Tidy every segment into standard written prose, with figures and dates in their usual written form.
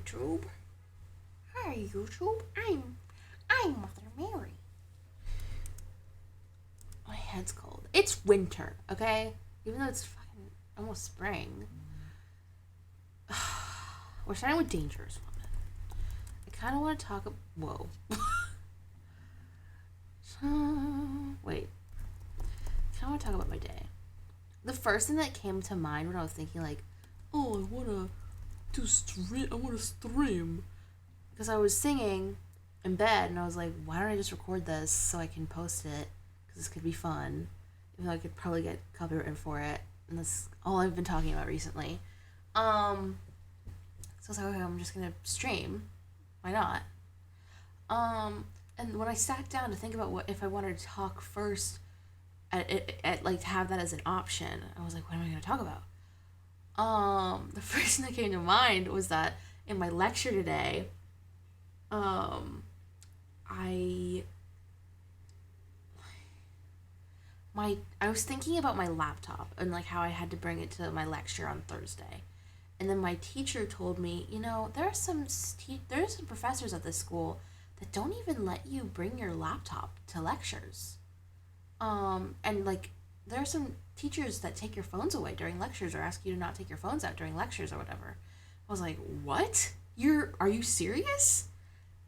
YouTube. Hi, YouTube. I'm Mother Mary. My head's cold. It's winter, okay? Even though it's fucking almost spring. We're starting with dangerous woman. I kind of want to talk. Whoa. Wait. I kind of want to talk about my day. The first thing that came to mind when I was thinking, like, oh, I want to stream. Because I was singing in bed, and I was like, why don't I just record this so I can post it? Because this could be fun. Even though I could probably get copyrighted for it. And that's all I've been talking about recently. So I was like, okay, I'm just going to stream. Why not? And when I sat down to think about what if I wanted to talk first, at like to have that as an option, I was like, what am I going to talk about? The first thing that came to mind was that in my lecture today, I was thinking about my laptop and like how I had to bring it to my lecture on Thursday. And then my teacher told me, there are some professors at this school that don't even let you bring your laptop to lectures. And like there are some teachers that take your phones away during lectures or ask you to not take your phones out during lectures or whatever. I was like, what? Are you serious?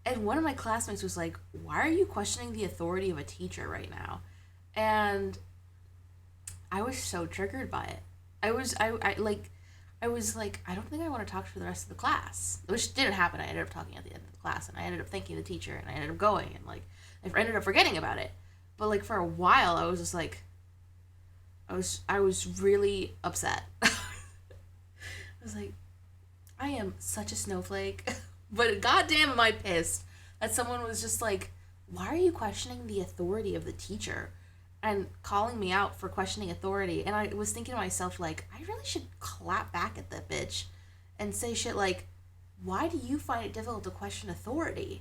And one of my classmates was like, why are you questioning the authority of a teacher right now? And I was so triggered by it. I was like, I don't think I want to talk for the rest of the class. Which didn't happen. I ended up talking at the end of the class, and I ended up thanking the teacher, and I ended up going, and like, I ended up forgetting about it. But like for a while, I was just like, I was really upset. I was like, I am such a snowflake, but goddamn am I pissed that someone was just like, why are you questioning the authority of the teacher? And calling me out for questioning authority. And I was thinking to myself, like, I really should clap back at that bitch and say shit like, why do you find it difficult to question authority?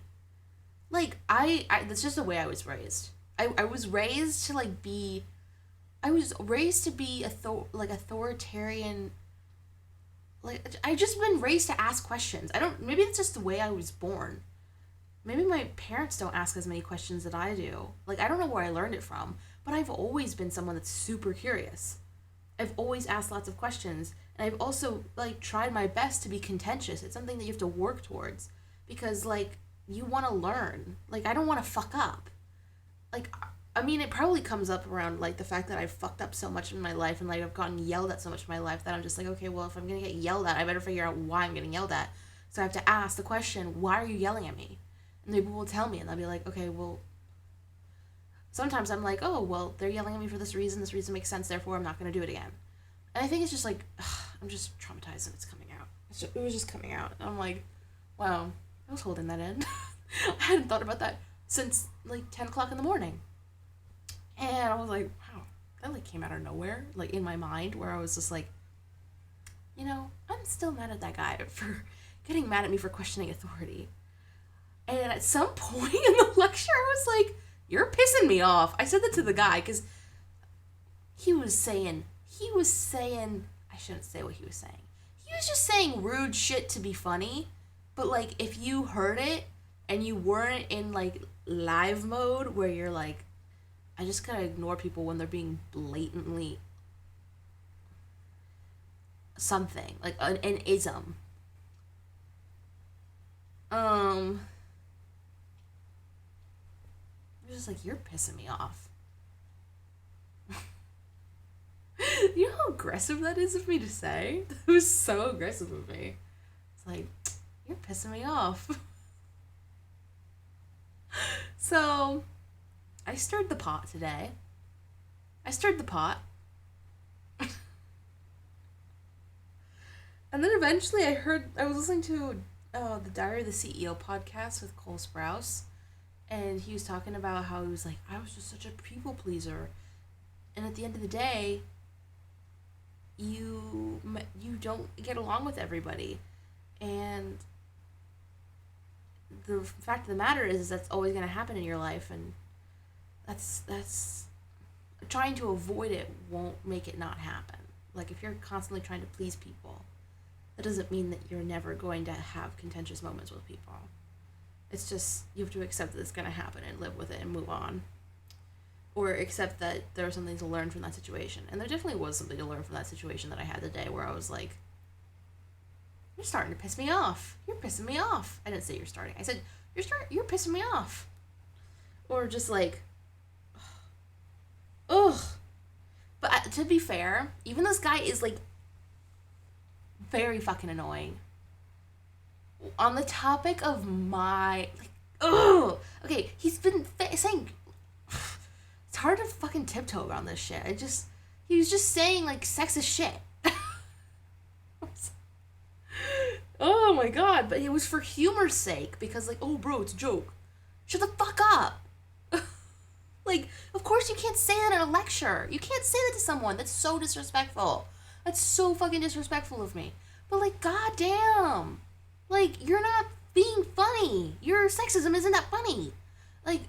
Like, that's just the way I was raised. I was raised to, like, be... I was raised to be, authoritarian... Like, I just been raised to ask questions. Maybe it's just the way I was born. Maybe my parents don't ask as many questions that I do. Like, I don't know where I learned it from. But I've always been someone that's super curious. I've always asked lots of questions. And I've also, like, tried my best to be contentious. It's something that you have to work towards. Because, like, you want to learn. Like, I don't want to fuck up. Like, I mean, it probably comes up around, like, the fact that I've fucked up so much in my life. And, like, I've gotten yelled at so much in my life that I'm just like, okay, well, if I'm going to get yelled at, I better figure out why I'm getting yelled at. So I have to ask the question, why are you yelling at me? And people will tell me. And they'll be like, okay, well... Sometimes I'm like, oh, well, they're yelling at me for this reason makes sense, therefore I'm not going to do it again. And I think it's just like, I'm just traumatized and it's coming out. It was just coming out. And I'm like, wow, I was holding that in. I hadn't thought about that since, like, 10 o'clock in the morning. And I was like, wow, that, like, came out of nowhere, like, in my mind, where I was just like, I'm still mad at that guy for getting mad at me for questioning authority. And at some point in the lecture, I was like, you're pissing me off. I said that to the guy because he was saying, I shouldn't say what he was saying. He was just saying rude shit to be funny. But, like, if you heard it and you weren't in, like, live mode where you're like, I just gotta ignore people when they're being blatantly something. Like, an ism. Just like, you're pissing me off. You know how aggressive that is of me to say? It was so aggressive of me. It's like, you're pissing me off. So, I stirred the pot today. And then eventually I was listening to the Diary of the CEO podcast with Cole Sprouse. And he was talking about how he was like, I was just such a people pleaser. And at the end of the day, you don't get along with everybody. And the fact of the matter is that's always going to happen in your life. And that's trying to avoid it won't make it not happen. Like, if you're constantly trying to please people, that doesn't mean that you're never going to have contentious moments with people. It's just you have to accept that it's going to happen and live with it and move on. Or accept that there was something to learn from that situation. And there definitely was something to learn from that situation that I had today where I was like, you're starting to piss me off. You're pissing me off. I didn't say you're starting. I said, you're pissing me off. Or just like, ugh. But to be fair, even this guy is like very fucking annoying. On the topic of my, like, ugh. Okay, he's been saying, it's hard to fucking tiptoe around this shit. He was just saying like sexist shit. Oh my god, but it was for humor's sake, because like, oh bro, it's a joke. Shut the fuck up. Like, of course you can't say that in a lecture. You can't say that to someone. That's so disrespectful. That's so fucking disrespectful of me. But like, goddamn. Like, you're not being funny. Your sexism isn't that funny. Like,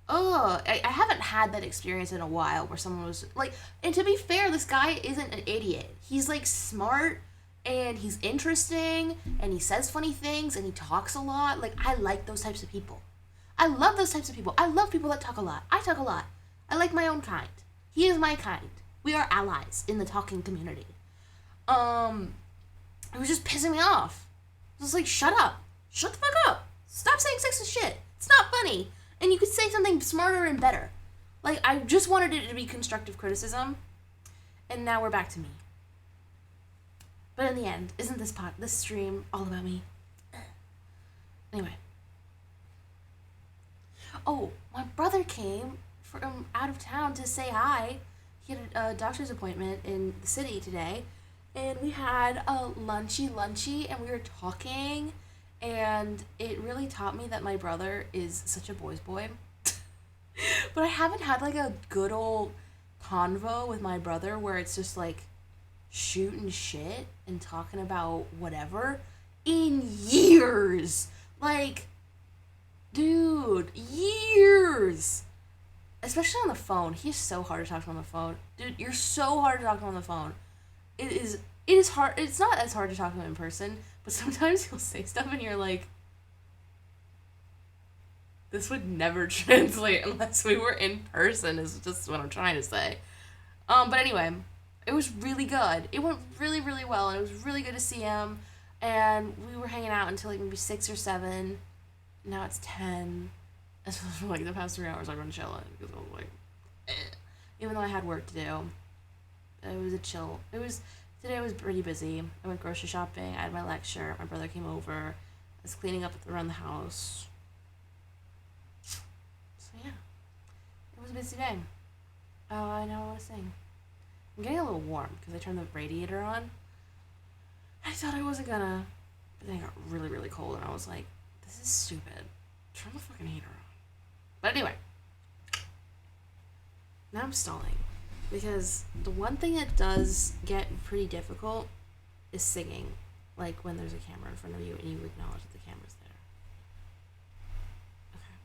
I haven't had that experience in a while where someone was like, and to be fair, this guy isn't an idiot. He's like smart and he's interesting and he says funny things and he talks a lot. Like, I like those types of people. I love those types of people. I love people that talk a lot. I talk a lot. I like my own kind. He is my kind. We are allies in the talking community. It was just pissing me off. I was like, shut up. Shut the fuck up. Stop saying sexist shit. It's not funny. And you could say something smarter and better. Like, I just wanted it to be constructive criticism. And now we're back to me. But in the end, isn't this stream all about me? Anyway. Oh, my brother came from out of town to say hi. He had a doctor's appointment in the city today. And we had a lunchy, and we were talking. And it really taught me that my brother is such a boy's boy. But I haven't had like a good old convo with my brother where it's just like shooting shit and talking about whatever in years. Like, dude, years. Especially on the phone. He's so hard to talk to on the phone. Dude, you're so hard to talk to on the phone. It is hard. It's not as hard to talk to him in person, but sometimes he'll say stuff and you're like, this would never translate unless we were in person, is just what I'm trying to say. But anyway, it was really good. It went really, really well, and it was really good to see him. And we were hanging out until like maybe 6 or 7. Now it's 10. And so for like the past 3 hours I've been chilling because I was like, even though I had work to do, it was a chill. Today was pretty busy. I went grocery shopping. I had my lecture. My brother came over. I was cleaning up around the house. So yeah, it was a busy day. Oh, I know what I was saying. I'm getting a little warm because I turned the radiator on. I thought I wasn't gonna, but then it got really, really cold, and I was like, this is stupid. Turn the fucking heater on. But anyway, now I'm stalling. Because the one thing that does get pretty difficult is singing. Like when there's a camera in front of you and you acknowledge that the camera's there. Okay.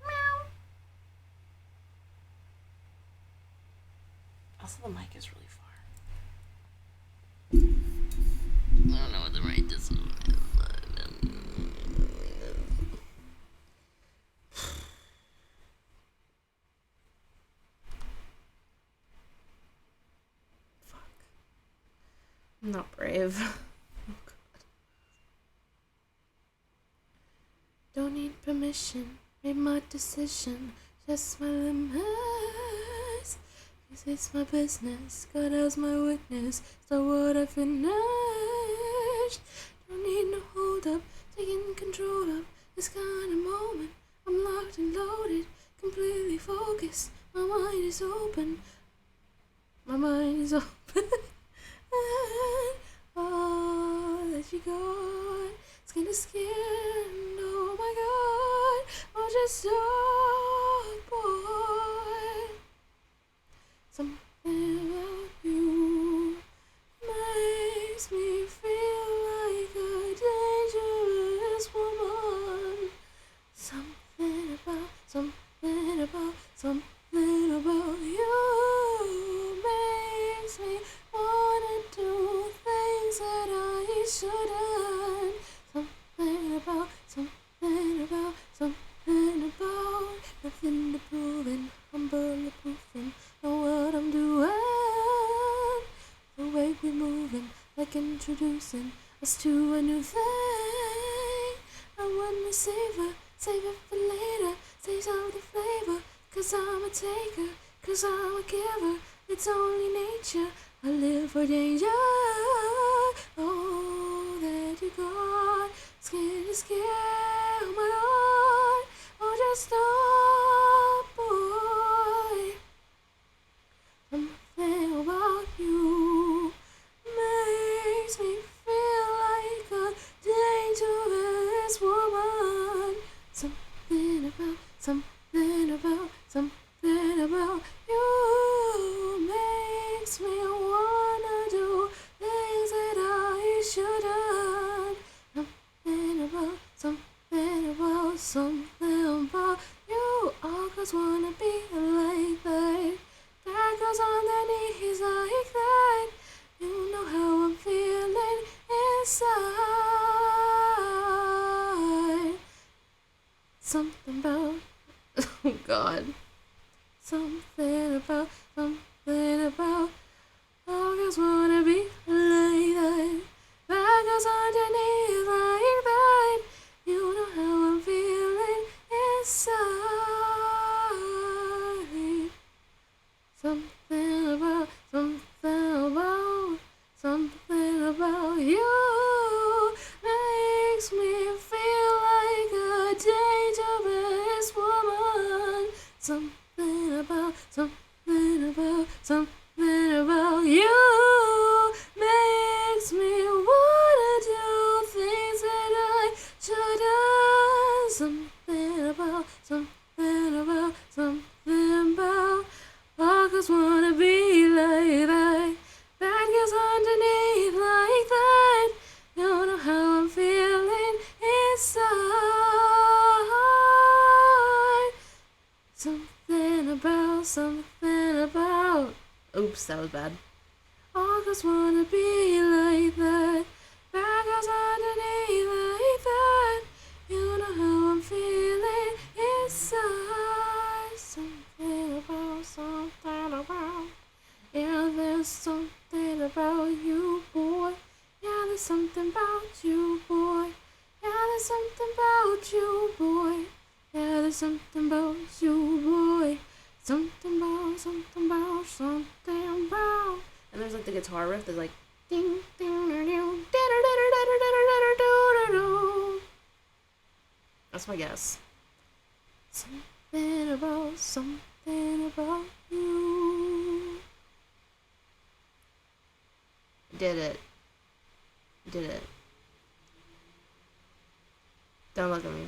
Meow. Also, the mic is really far. I don't know what the right distance is. I'm not brave. Oh, God. Don't need permission. Made my decision. Just my limits. Cause it's my business. God as my witness. So what I finished. Don't need no hold up. Taking control of this kind of moment. I'm locked and loaded. Completely focused. My mind is open. My mind is open. All that you got, it's gonna scare. Oh my God, oh just a boy. Something about you makes me feel like a dangerous woman. Something about you makes me wanna do things shouldn't. Something about, something about nothing to prove and I'm bulletproof and know what I'm doing. The way we're moving, like introducing us to a new thing. I wanna save it for later, save some of the flavor. Cause I'm a taker, cause I'm a giver. It's only nature, I live for danger. Oh, that you got, scared to scare my heart. Oh, just stop, boy. Something about you makes me feel like a dangerous woman. Something about you makes me wanna do things that I shouldn't. Something about you. All girls wanna be like that. That goes on their knees like that. You know how I'm feeling inside. Something about, oh God. Something about, all girls wanna be like that. That goes underneath like that. You know how I'm feeling inside. Something about, something about you makes me feel like a dangerous woman. Something about you makes me wanna do things that I shouldn't. Something about all girls wanna be like that. That girl's underneath like that. You know how I'm feeling inside. Something about. Oops, that was bad. All girls wanna be like that. That girl's underneath like that. You know how I'm feeling inside. Something about. Yeah, there's something about you, boy. Yeah, there's something about you, boy. Yeah, there's something about you, boy. Yeah, there's something about you, boy. Something about. And there's like the guitar riff that's like ding ding ding ding. That's my guess. Something about you. Did it. Don't look at me.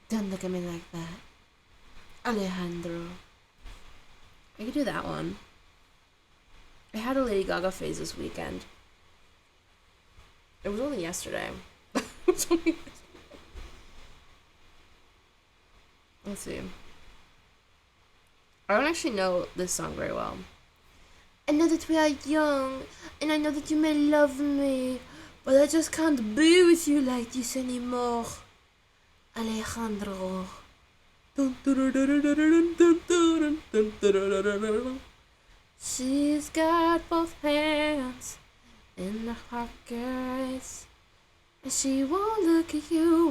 Don't look at me like that. Alejandro. I could do that one. I had a Lady Gaga phase this weekend. It was only yesterday. Let's see. I don't actually know this song very well. I know that we are young, and I know that you may love me, but I just can't be with you like this anymore. Alejandro. She's got both hands in her pockets, and she won't look at you,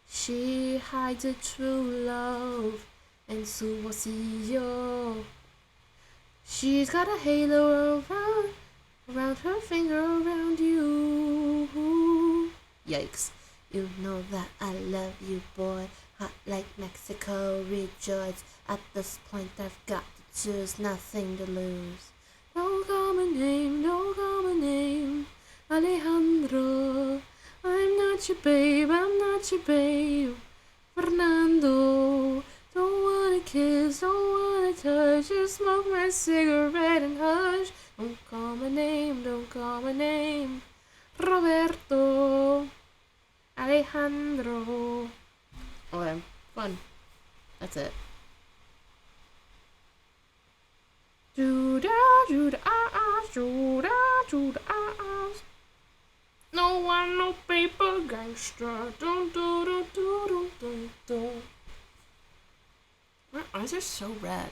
She hides her true love, and so will see you. She's got a halo around her finger, around you. Yikes. You know that I love you, boy. Hot like Mexico, rejoice. At this point I've got to choose, nothing to lose. Don't call my name, Alejandro. I'm not your babe, Fernando. Don't wanna kiss, don't wanna touch, just smoke my cigarette and hush. Don't call my name, Roberto. Alejandro. Okay, fun. That's it. Judah, eyes, Judah, eyes. No one, no paper gangster. Dun, dun, dun, dun, dun, dun, dun. My eyes are so red.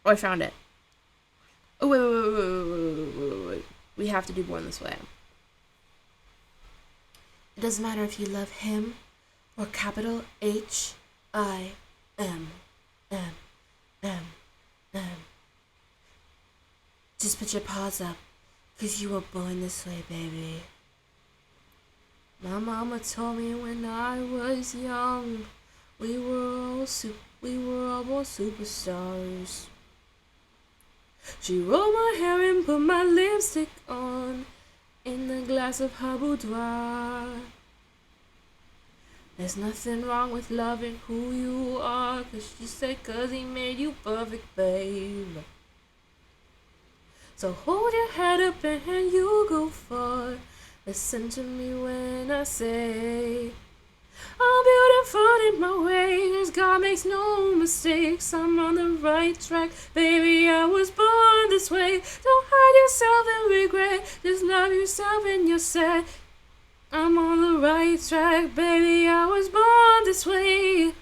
Oh, I found it. Oh, wait. We have to do Born This Way. It doesn't matter if you love him or capital H-I-M. Just put your paws up, 'cause you were born this way, baby. My mama told me when I was young, we were all born superstars. She rolled my hair and put my lipstick on in the glass of her boudoir. There's nothing wrong with loving who you are, 'cause she said 'cause he made you perfect, babe. So hold your head up and you go far. Listen to me when I say I'm beautiful in my way, 'cause God makes no mistakes. I'm on the right track, baby, I was born this way. Don't hide yourself in regret, just love yourself and you're sad. I'm on the right track, baby, I was born this way.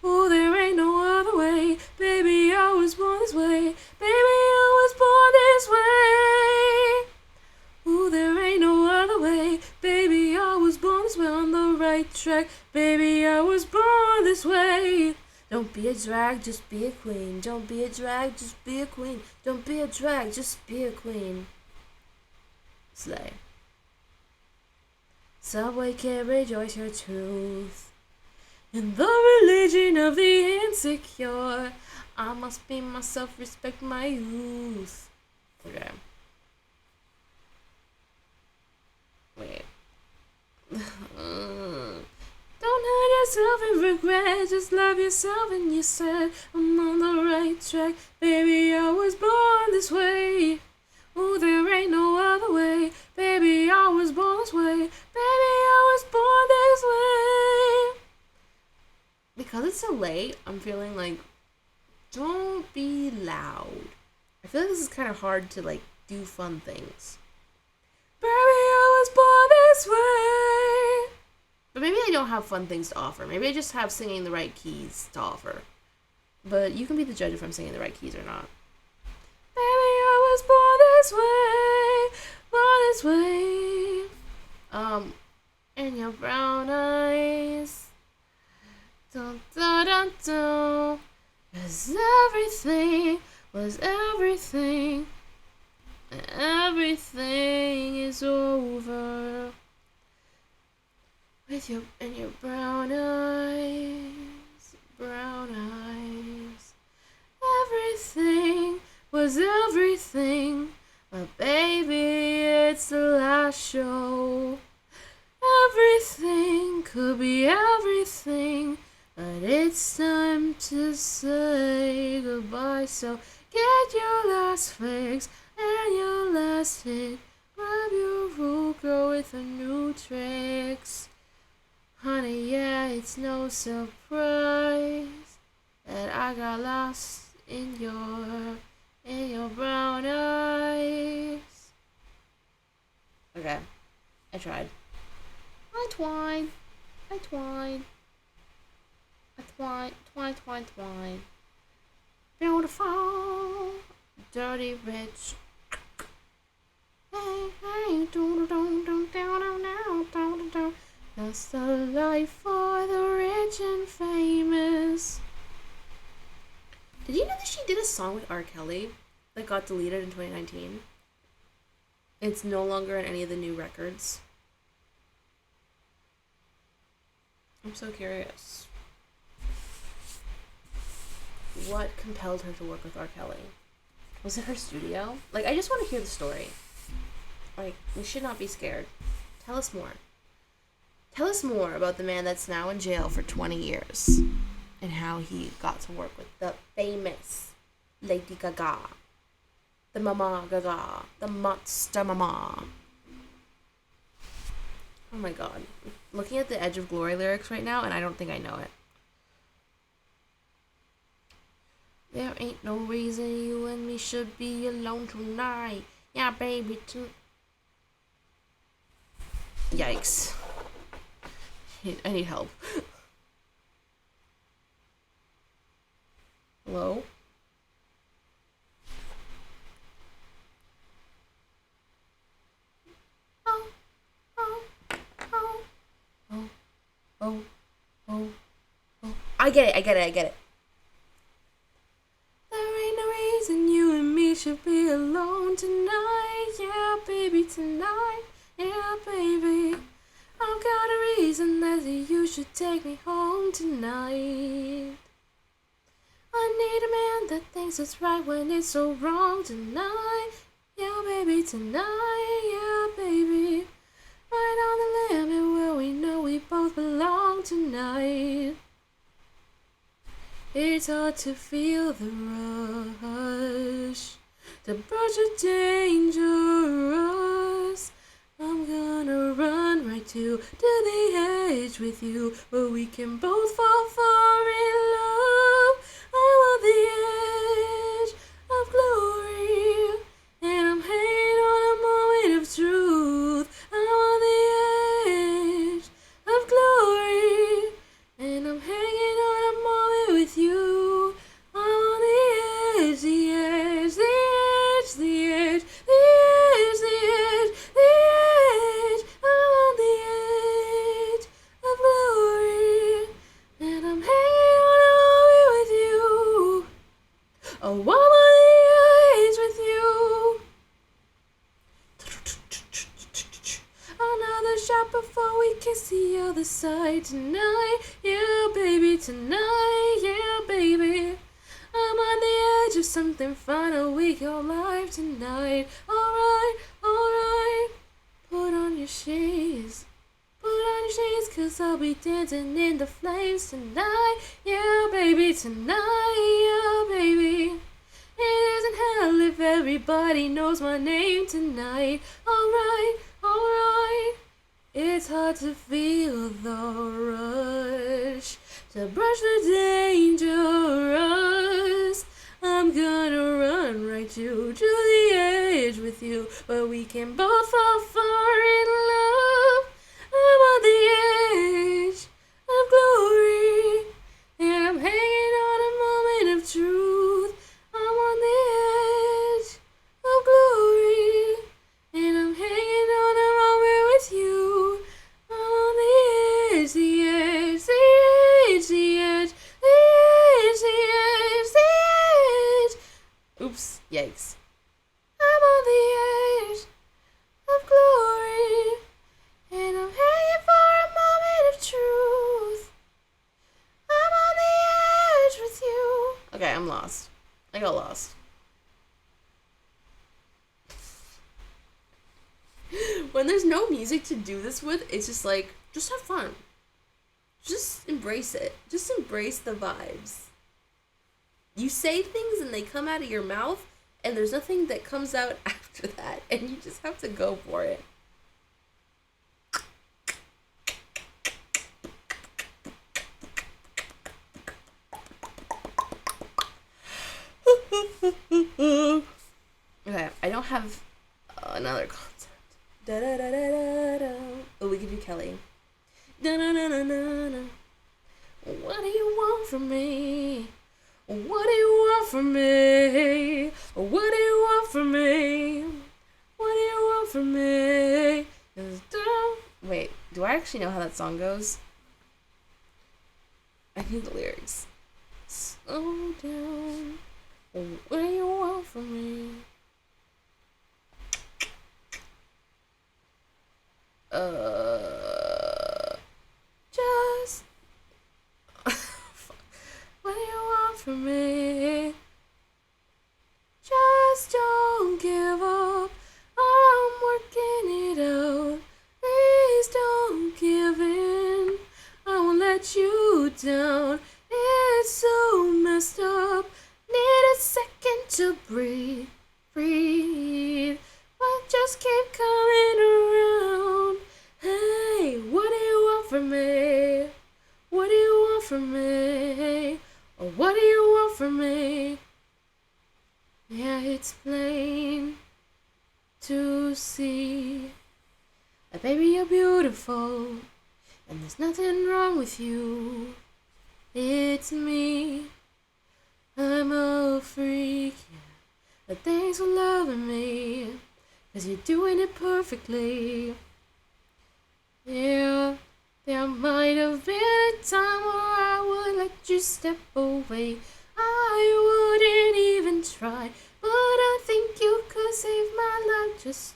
Oh, there ain't no other way, baby, I was born this way. Baby, I was born this way. Ooh, there ain't no other way, baby, I was born this way. On the right track, baby, I was born this way. Don't be a drag, just be a queen. Don't be a drag, just be a queen. Don't be a drag, just be a queen. Slay. Subway can rejoice your truth. In the religion of the insecure, I must be myself, respect my youth. Okay. Wait. Don't hide yourself in regret, just love yourself and you said I'm on the right track, baby, I was born this way. Oh, there ain't no other way, baby, I was born this way. Baby, I was born this way. Because it's so late, I'm feeling like, don't be loud. I feel like this is kind of hard to like do fun things. Baby, I was born this way. But maybe I don't have fun things to offer. Maybe I just have singing the right keys to offer. But you can be the judge if I'm singing the right keys or not. Baby, I was born this way, and your brown eyes, dun dun dun dun, 'cause everything was everything, and everything is over. With your brown eyes, everything was everything, but baby, it's the last show. Everything could be everything, but it's time to say goodbye. So get your last fix and your last hit. Grab your root girl with a new tricks. Honey, yeah, it's no surprise that I got lost in your brown eyes. Okay, I tried. I twine. Beautiful, dirty, rich. Hey, that's the life for the rich and famous. Did you know that she did a song with R. Kelly that got deleted in 2019? It's no longer in any of the new records. I'm so curious. What compelled her to work with R. Kelly? Was it her studio? Like, I just want to hear the story. Like, we should not be scared. Tell us more. Tell us more about the man that's now in jail for 20 years and how he got to work with the famous Lady Gaga. The Mama Gaga. The Monster Mama. Oh my god. I'm looking at the Edge of Glory lyrics right now and I don't think I know it. There ain't no reason you and me should be alone tonight. Yeah, baby, Yikes. I need help. Hello? Oh, oh, oh, oh, oh, oh, oh. I get it. There ain't no reason you and me should be alone tonight. Yeah, baby, tonight. Yeah, baby. I've got a reason that you should take me home tonight. I need a man that thinks it's right when it's so wrong tonight. Yeah, baby, tonight. Yeah, baby. Right on the limit where we know we both belong tonight. It's hard to feel the rush. The brush of dangerous. I'm gonna run right to the edge with you, where we can both fall far in love. I'm on the edge of glory, and I'm hanging on a moment of truth. I'm on the edge of glory, and I'm hanging on a moment with you. I'm on the edge, the edge, the edge, the edge, the edge, the edge, the edge. I'm on the edge of glory, and I'm hanging on a moment with you. Oh, I'm on the edge with you. Another shot before we kiss the other side tonight. Yeah, baby, tonight. Yeah, baby. I'm on the edge of something final. We go live tonight. Alright, alright. Put on your shades. Put on your shades, 'cause I'll be dancing in the flames tonight. Yeah, baby, tonight. Yeah, baby. It isn't hell if everybody knows my name tonight. Alright, alright. It's hard to feel the rush, to brush the dangerous. I'm gonna run right to the edge with you, but we can both fall far in love. I'm on the edge of glory, and I'm hanging on a moment of truth. I'm on the edge of glory, and I'm hanging on a moment with you. I'm on the edge, the edge, the edge, the edge, the edge, the edge, the edge. Oops, yikes. I'm on the edge of glory, and I'm hanging for a moment of truth. I'm on the edge with you. Okay, I'm lost. I got lost. When there's no music to do this with, it's just like, just have fun. Just embrace it. Just embrace the vibes. You say things and they come out of your mouth, and there's nothing that comes out after that, and you just have to go for it. Okay, I don't have another concept. Da da da da da da. Oh, we give you Kelly. Da da da da da da. What do you want from me? What do you want from me? What do you want from me? What do you want from me? Wait, do I actually know how that song goes? I need the lyrics. Slow down. What do you want from me? Just what do you want from me? Just don't give up. I'm working it out. Please don't give in. I won't let you down. It's so messed up. Need a second to breathe. it's plain to see that baby you're beautiful and there's nothing wrong with you. It's me, I'm a freak, yeah. But thanks for loving me, 'cause you're doing it perfectly. Yeah, there might have been a time where I would let you step away. I wouldn't even try, but I think you could save my life. Just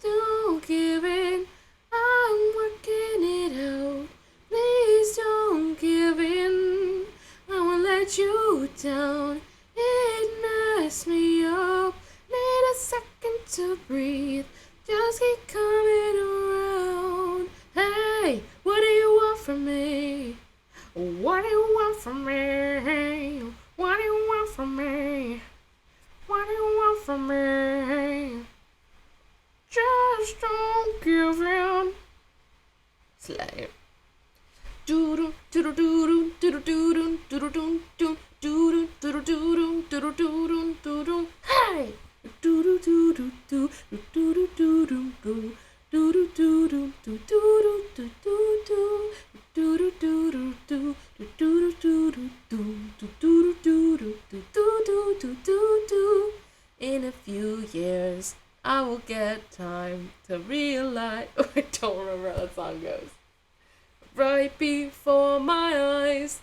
don't give in. I'm working it out. Please don't give in. I won't let you down. It messed me up. Need a second to breathe. Just keep coming around. Hey, what do you want from me? What do you want from me? What do you want from me? What do you want from me? Just don't give in. Slay. Do do do do do do do do do do do do do do do do do do do. Hey. Do do do do do do do do do do. Do do do do do do do do do. Do do do do do do do do do do do do do do do. In a few years, I will get time to realize. I don't remember how that song goes. Right before my eyes,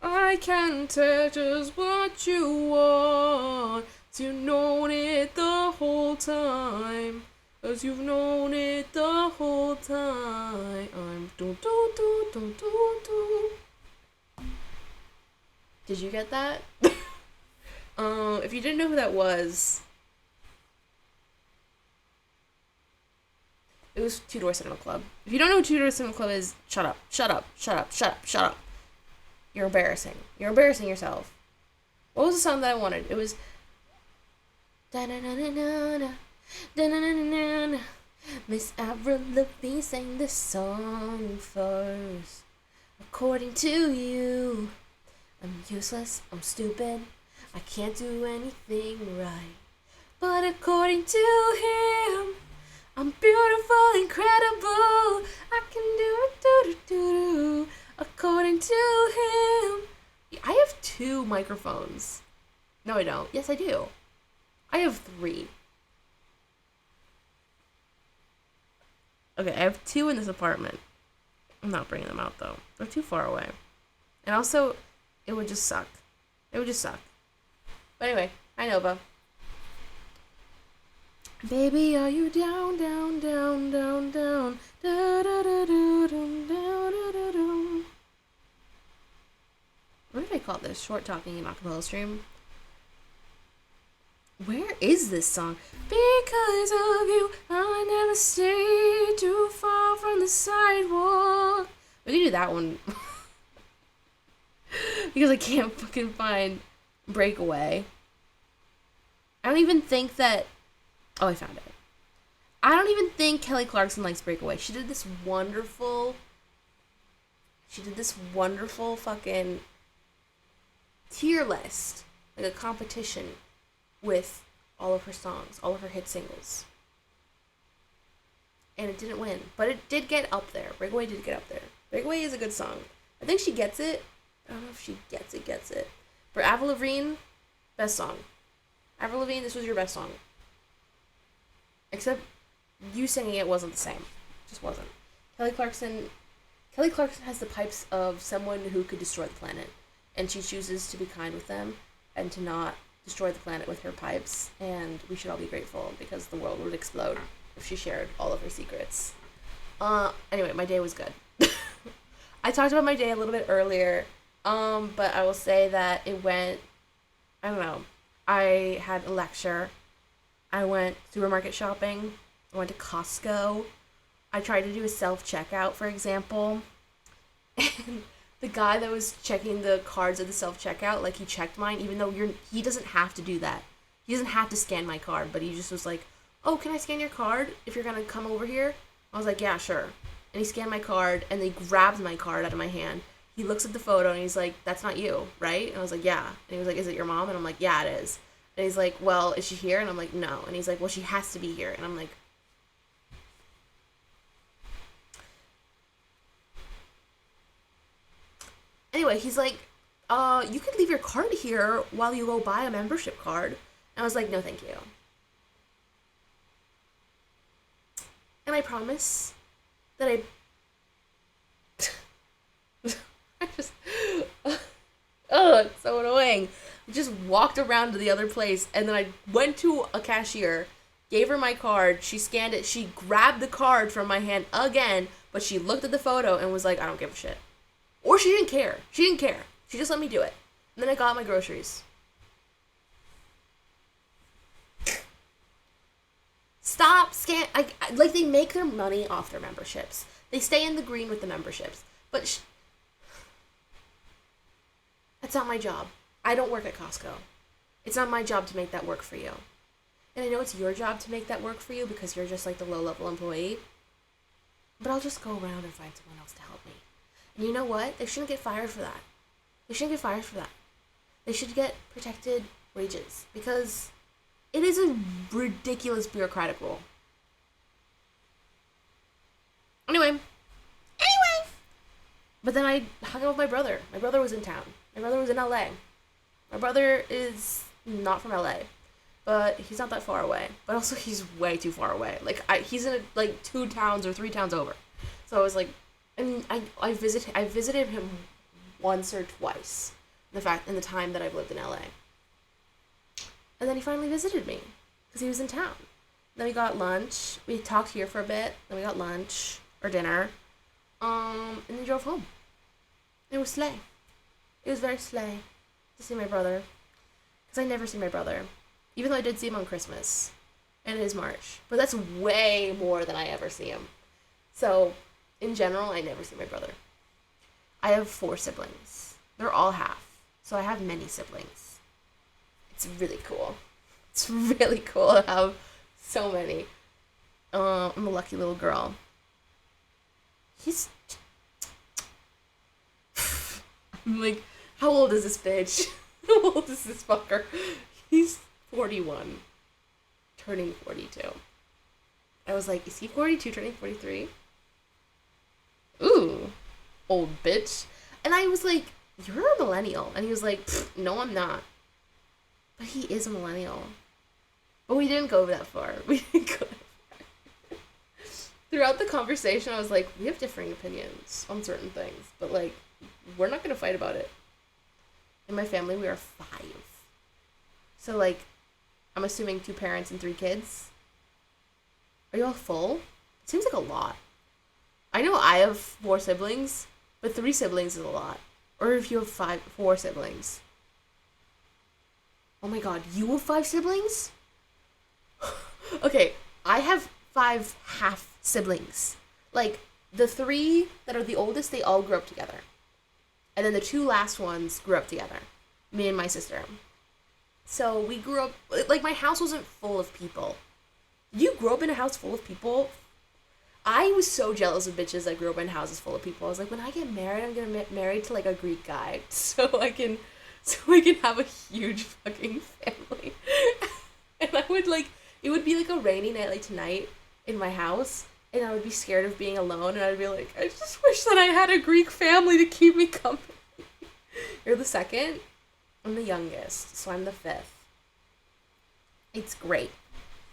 I can tell just what you want. You've known it the whole time. 'Cause you've known it the whole time. I'm do do do do do do. Did you get that? If you didn't know who that was, it was Two Door Cinema Club. If you don't know who Two Door Cinema Club is, shut up, shut up, shut up, shut up, shut up. You're embarrassing. You're embarrassing yourself. What was the song that I wanted? It was da-na-na-na-na-na. Da-na-na-na-na. Miss Avril Lavigne sang this song first. According to you, I'm useless, I'm stupid, I can't do anything right. But according to him, I'm beautiful, incredible, I can do it, do-do-do-do. According to him. I have 2 microphones. No, I don't. Yes, I do. I have 3. Okay, I have 2 in this apartment. I'm not bringing them out, though. They're too far away. And also, it would just suck. It would just suck. But anyway, hi Nova. Baby, are you down, down, down, down, down, da da da da down, down, da da da. What did I call this? Short talking in acapella stream. Where is this song? Because of you, I never stay too far from the sidewalk. We can do that one. Because I can't fucking find Breakaway. I don't even think that... Oh, I found it. I don't even think Kelly Clarkson likes Breakaway. She did this wonderful fucking tier list. Like a competition with all of her songs, all of her hit singles. And it didn't win. But it did get up there. Breakaway did get up there. Breakaway is a good song. I think she gets it. I don't know if she gets it. For Avril Lavigne, best song. Avril Lavigne, this was your best song. Except you singing it wasn't the same. It just wasn't. Kelly Clarkson has the pipes of someone who could destroy the planet. And she chooses to be kind with them and to not destroy the planet with her pipes. And we should all be grateful because the world would explode if she shared all of her secrets. Anyway, my day was good. I talked about my day a little bit earlier, but I will say that it went, I don't know, I had a lecture, I went supermarket shopping, I went to Costco, I tried to do a self-checkout, for example, and the guy that was checking the cards at the self-checkout, like, he checked mine, even though he doesn't have to do that. He doesn't have to scan my card, but he just was like, oh, can I scan your card if you're gonna come over here? I was like, yeah, sure. And he scanned my card, and they grabbed my card out of my hand. he looks at the photo and he's like, "That's not you, right?" And I was like, "Yeah." And he was like, "Is it your mom?" And I'm like, "Yeah, it is." And he's like, "Well, is she here?" And I'm like, "No." And he's like, "Well, she has to be here." And I'm like, anyway, he's like, "You could leave your card here while you go buy a membership card." And I was like, "No, thank you." And I promise that I just, oh, it's so annoying. I just walked around to the other place, and then I went to a cashier, gave her my card. She scanned it. She grabbed the card from my hand again, but she looked at the photo and was like, "I don't give a shit." Or she didn't care. She didn't care. She just let me do it. And then I got my groceries. Stop scan. Like they make their money off their memberships. They stay in the green with the memberships, but that's not my job. I don't work at Costco. It's not my job to make that work for you. And I know it's your job to make that work for you because you're just like the low level employee. But I'll just go around and find someone else to help me. And you know what? They shouldn't get fired for that. They shouldn't get fired for that. They should get protected wages because it is a ridiculous bureaucratic rule. Anyway. But then I hung out with my brother. My brother was in town. My brother was in LA. My brother is not from LA, but he's not that far away. But also he's way too far away. Like he's in like 2 towns or 3 towns over. So I was like, and I visited him once or twice. In the time that I've lived in LA. And then he finally visited me because he was in town. Then we got lunch. We talked here for a bit. Then we got lunch or dinner. And then drove home. It was slay. It was very slay to see my brother. Because I never see my brother. Even though I did see him on Christmas. And it is March. But that's way more than I ever see him. So, in general, I never see my brother. I have 4 siblings. They're all half. So I have many siblings. It's really cool. It's really cool to have so many. I'm a lucky little girl. I'm like, how old is this bitch? How old is this fucker? He's 41. Turning 42. I was like, is he 42 turning 43? Ooh. Old bitch. And I was like, you're a millennial. And he was like, no, I'm not. But he is a millennial. But we didn't go that far. We didn't go that far. Throughout the conversation, I was like, we have differing opinions on certain things. But, like, we're not going to fight about it. In my family, we are 5. So, like, I'm assuming 2 parents and 3 kids. Are you all full? It seems like a lot. I know I have 4 siblings, but 3 siblings is a lot. Or if you have 4 siblings. Oh my god, you have 5 siblings? Okay, I have 5 half siblings. Like, the 3 that are the oldest, they all grew up together. And then the 2 last ones grew up together. Me and my sister. So we grew up, like, my house wasn't full of people. You grew up in a house full of people? I was so jealous of bitches that grew up in houses full of people. I was like, when I get married, I'm gonna get married to, like, a Greek guy. So I can have a huge fucking family. And I would, like, it would be, like, a rainy night like tonight in my house. And I would be scared of being alone. And I'd be like, I just wish that I had a Greek family to keep me company. You're the second. I'm the youngest. So I'm the 5th. It's great.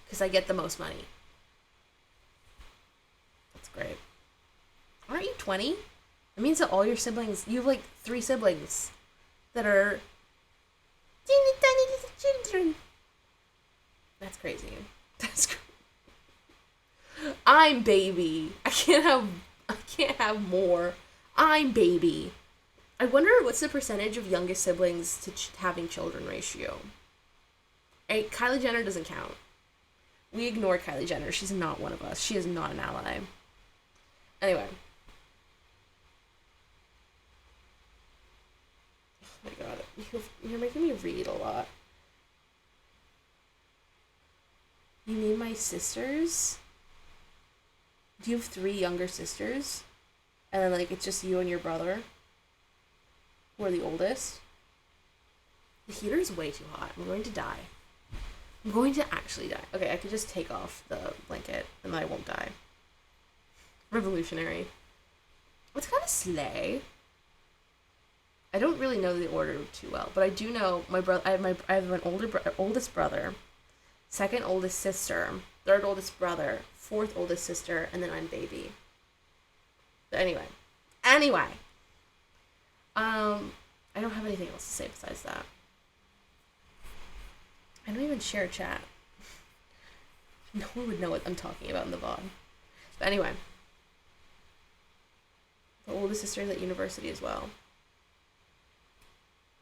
Because I get the most money. That's great. Aren't you 20? It means that all your siblings, you have like 3 siblings that are teeny tiny little children. That's crazy. That's crazy. I'm baby. I can't have more. I'm baby. I wonder what's the percentage of youngest siblings to having children ratio. Kylie Jenner doesn't count. We ignore Kylie Jenner. She's not one of us. She is not an ally. Anyway. Oh my god. You're making me read a lot. You mean my sisters? Do you have 3 younger sisters? And then, like, it's just you and your brother? We're the oldest. The heater is way too hot. I'm going to die. I'm going to actually die. Okay, I could just take off the blanket and I won't die. Revolutionary. What's kind of slay? I don't really know the order too well, but I do know my brother. I have an oldest brother, second oldest sister, third oldest brother, fourth oldest sister, and then I'm baby. But anyway, I don't have anything else to say besides that. I don't even share chat. No one would know what I'm talking about in the VOD. But anyway, the oldest sister is at university as well.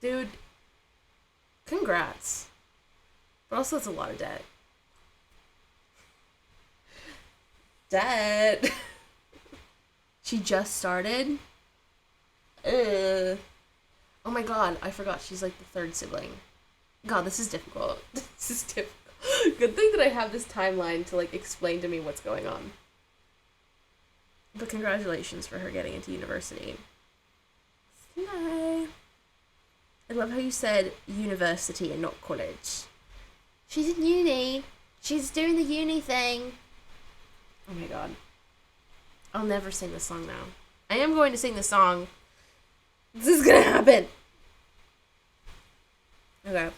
Dude, congrats. But also, it's a lot of debt. Debt. She just started. Oh my god, I forgot. She's like the third sibling. God, this is difficult. This is difficult. Good thing that I have this timeline to like explain to me what's going on. But congratulations for her getting into university. Slay. I love how you said university and not college. She's in uni. She's doing the uni thing. Oh my god. I'll never sing this song now. I am going to sing the song. This is gonna happen. Okay.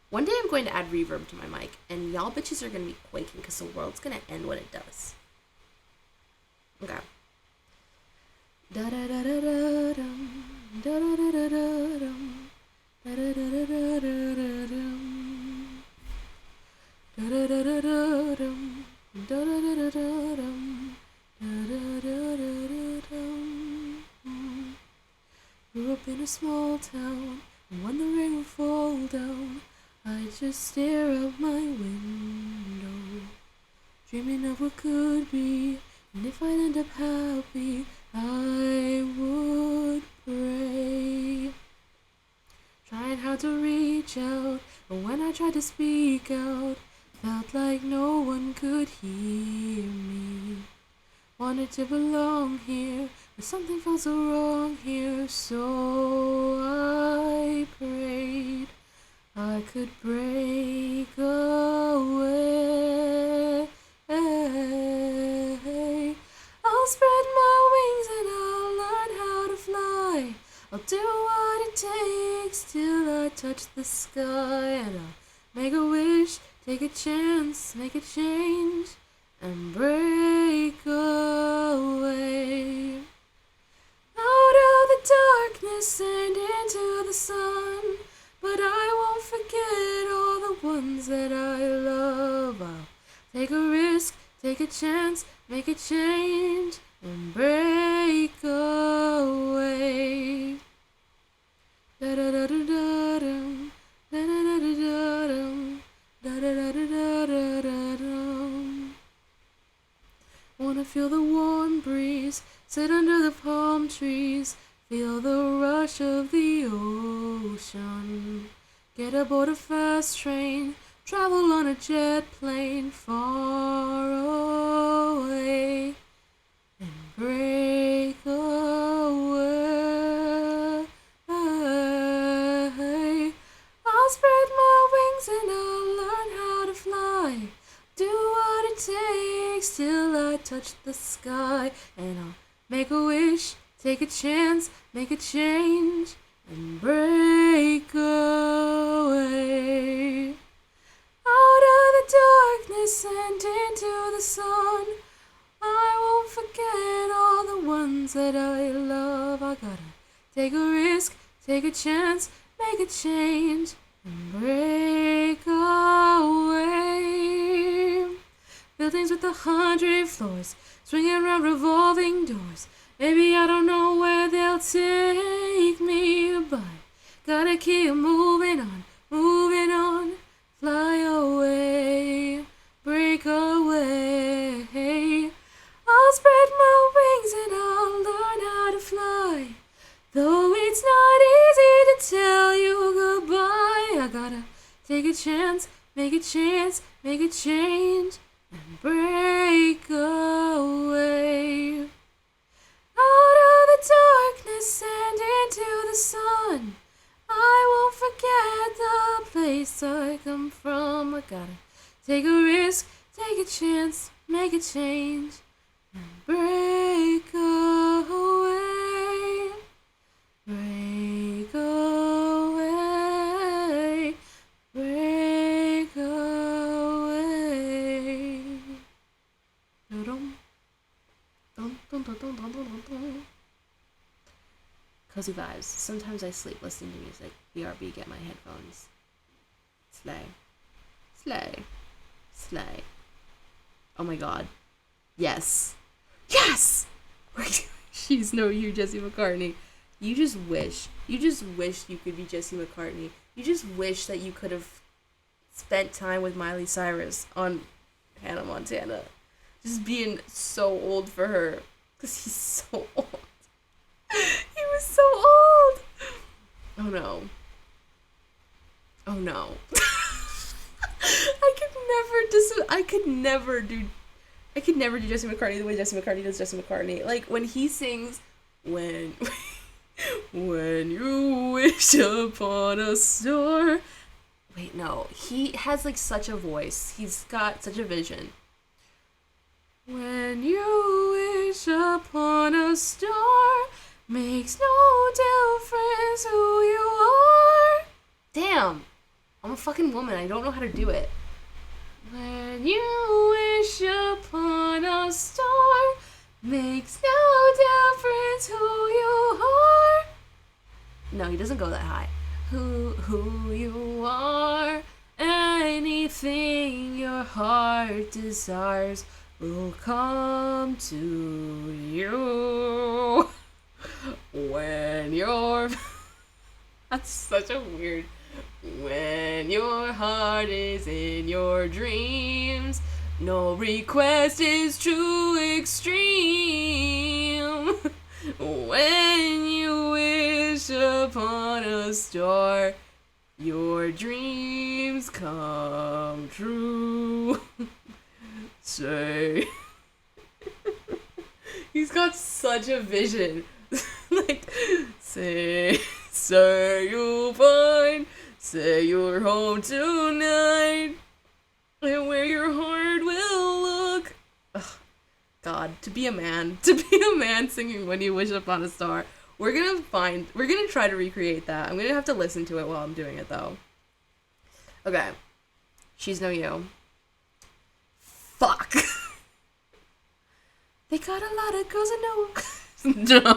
One day I'm going to add reverb to my mic, and y'all bitches are gonna be quaking because the world's gonna end when it does. Okay. Da da da da da dum, da da da da da dum, da da da da da da dum, da da da da da dum, da da da da da dum, da da da da dum. Grew up in a small town, and when the rain would fall down, I just stare out my window, dreaming of what could be, and if I'd end up happy, I would pray. Trying hard to reach out, but when I tried to speak out, felt like no one could hear me. Wanted to belong here, but something felt so wrong here, so I prayed I could break away. I'll spread my wings and I'll learn how to fly. I'll do what it takes till I touch the sky, and I'll make a wish, take a chance, make a change, and break away. Out of the darkness and into the sun, but I won't forget all the ones that I love. I'll take a risk, take a chance, make a change, and break away. Da da da da da dum, da da da da da dum, da da da da da da dum. Wanna feel the warm breeze, sit under the palm trees, feel the rush of the ocean. Get aboard a fast train, travel on a jet plane far away, and break away. I'll spread my wings and I'll learn how to fly. Do what it takes till I touch the sky, and I'll make a wish, take a chance, make a change, and break away. Out of the darkness and into the sun, I won't forget all the ones that I love. I gotta take a risk, take a chance, make a change, and break away. Buildings with 100 floors, swinging around revolving doors. Maybe I don't know where they'll take me, but gotta keep moving on, fly away, break away. I'll spread my wings and I'll learn how to fly, though it's not easy to tell you goodbye. I gotta take a chance, make a change, and break away. Out darkness and into the sun. I won't forget the place I come from. I gotta take a risk, take a chance, make a change, and break away. Break away. Break away. Dum, dum, dum, dum, dum, dum, dum, dum. Cozy vibes. Sometimes I sleep listening to music. BRB, get my headphones. Slay. Slay. Slay. Oh my god. Yes. Yes! She's no you, Jesse McCartney. You just wish you could be Jesse McCartney. You just wish that you could have spent time with Miley Cyrus on Hannah Montana. Just being so old for her. Because he's so old. He was so old. Oh no. Oh no. I could never do Jesse McCartney the way Jesse McCartney does Jesse McCartney. Like when he sings when you wish upon a star. Wait, no. He has like such a voice. He's got such a vision. When you wish upon a star, makes no difference who you are. Damn. I'm a fucking woman. I don't know how to do it. When you wish upon a star, makes no difference who you are. No, he doesn't go that high. Who you are. Anything your heart desires will come to you. When you're... That's such a weird... When your heart is in your dreams, no request is too extreme. When you wish upon a star, your dreams come true. Say... He's got such a vision. Like, say you'll find, say you're home tonight, and where your heart will look. Ugh, God, to be a man singing When You Wish Upon a Star. We're gonna try to recreate that. I'm gonna have to listen to it while I'm doing it though. Okay. She's No You. Fuck. They got a lot of girls who know. No.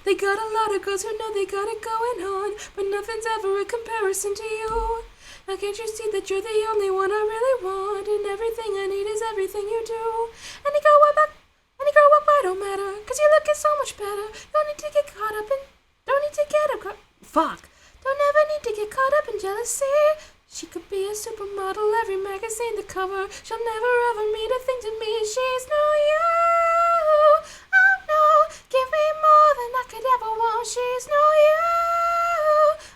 They got a lot of girls who know they got it going on, but nothing's ever a comparison to you. Now can't you see that you're the only one I really want, and everything I need is everything you do. Any girl walk back, any girl walk by don't matter, cause you're looking so much better. Don't need to get caught up in, don't need to get up, fuck. Don't ever need to get caught up in jealousy. She could be a supermodel, every magazine the cover. She'll never ever mean a thing to me. She's no you. Oh no, give me more than I could ever want. She's no you.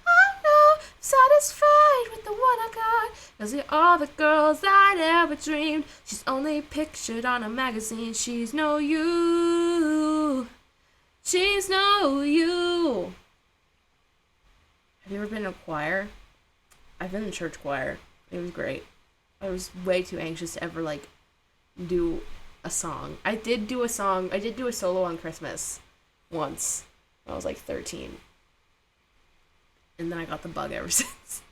Oh no, I'm satisfied with the one I got. Cause they're all the girls I'd ever dreamed. She's only pictured on a magazine. She's no you. She's no you. Have you ever been in a choir? I've been in church choir. It was great. I was way too anxious to ever, like, do a song. I did do a solo on Christmas once when I was, like, 13. And then I got the bug ever since.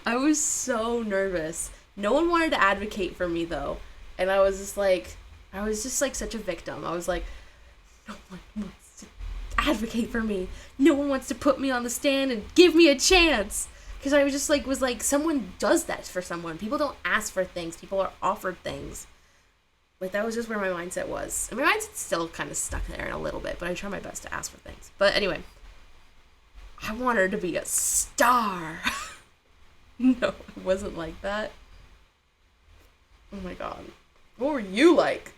I was so nervous. No one wanted to advocate for me, though. And I was just, like, such a victim. I was like, no one wants to advocate for me. No one wants to put me on the stand and give me a chance. Because I was just like, someone does that for someone. People don't ask for things. People are offered things. Like, that was just where my mindset was. And my mindset's still kind of stuck there in a little bit, but I try my best to ask for things. But anyway, I want her to be a star. No, it wasn't like that. Oh my god. What were you like?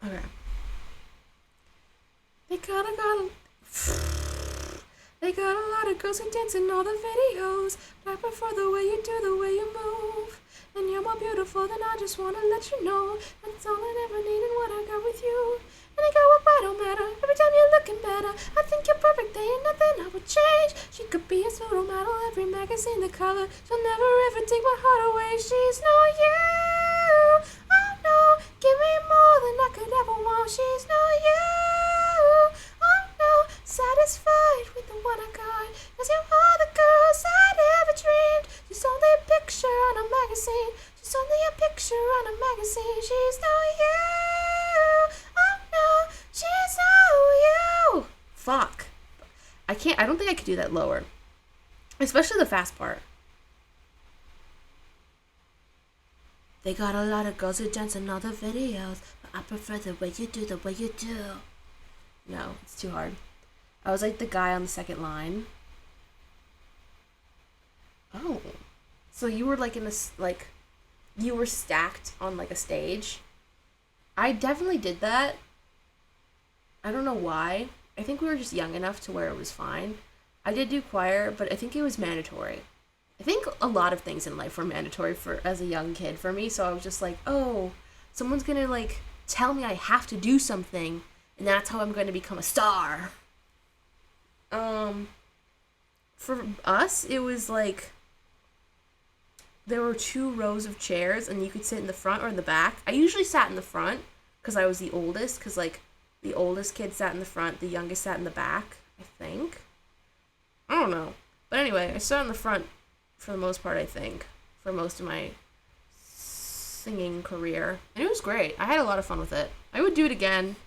Okay. They gotta They got a lot of girls who dance in all the videos, but I prefer the way you do, the way you move. And you're more beautiful than I just wanna let you know. That's all I ever need and what I got with you. And I got what I don't matter. Every time you're looking better, I think you're perfect. There ain't nothing I would change. She could be a pseudo model, every magazine the cover. She'll never ever take my heart away. She's no you. Oh no, give me more than I could ever want. She's no you. Oh no, satisfied with the one I got. 'Cause you are the girls I'd ever dreamed. She's only a picture on a magazine. She's only a picture on a magazine. She's no you. Oh no, she's no you. Fuck. I don't think I could do that lower. Especially the fast part. They got a lot of girls who dance in all the videos, but I prefer the way you do, the way you do. No, it's too hard. I was like the guy on the second line. Oh. So you were like in this, like, you were stacked on like a stage. I definitely did that. I don't know why. I think we were just young enough to where it was fine. I did do choir, but I think it was mandatory. I think a lot of things in life were mandatory for as a young kid for me, so I was just like, oh, someone's gonna like tell me I have to do something, and that's how I'm going to become a star. For us, it was like there were 2 rows of chairs, and you could sit in the front or in the back. I usually sat in the front because I was the oldest, because like the oldest kid sat in the front, the youngest sat in the back, I think. I don't know. But anyway, I sat in the front for the most part, I think, for most of my singing career. And it was great. I had a lot of fun with it. I would do it again,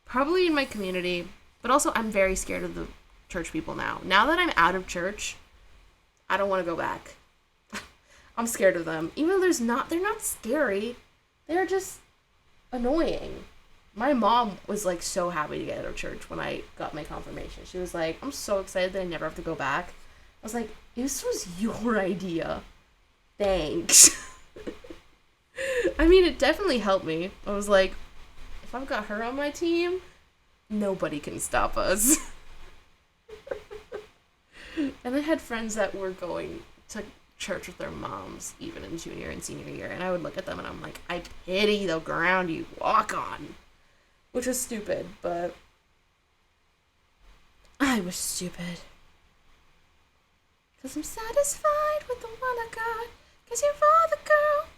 probably in my community, but also I'm very scared of the church people now. Now that I'm out of church, I don't want to go back. I'm scared of them. Even though they're not scary. They're just annoying. My mom was like so happy to get out of church when I got my confirmation. She was like, I'm so excited that I never have to go back. I was like, this was your idea. Thanks. I mean, it definitely helped me. I was like, if I've got her on my team, nobody can stop us. And I had friends that were going to church with their moms, even in junior and senior year, and I would look at them and I'm like, I pity the ground you walk on. Which was stupid, but I was stupid. Cause I'm satisfied with the one I got. Cause you're all the girl.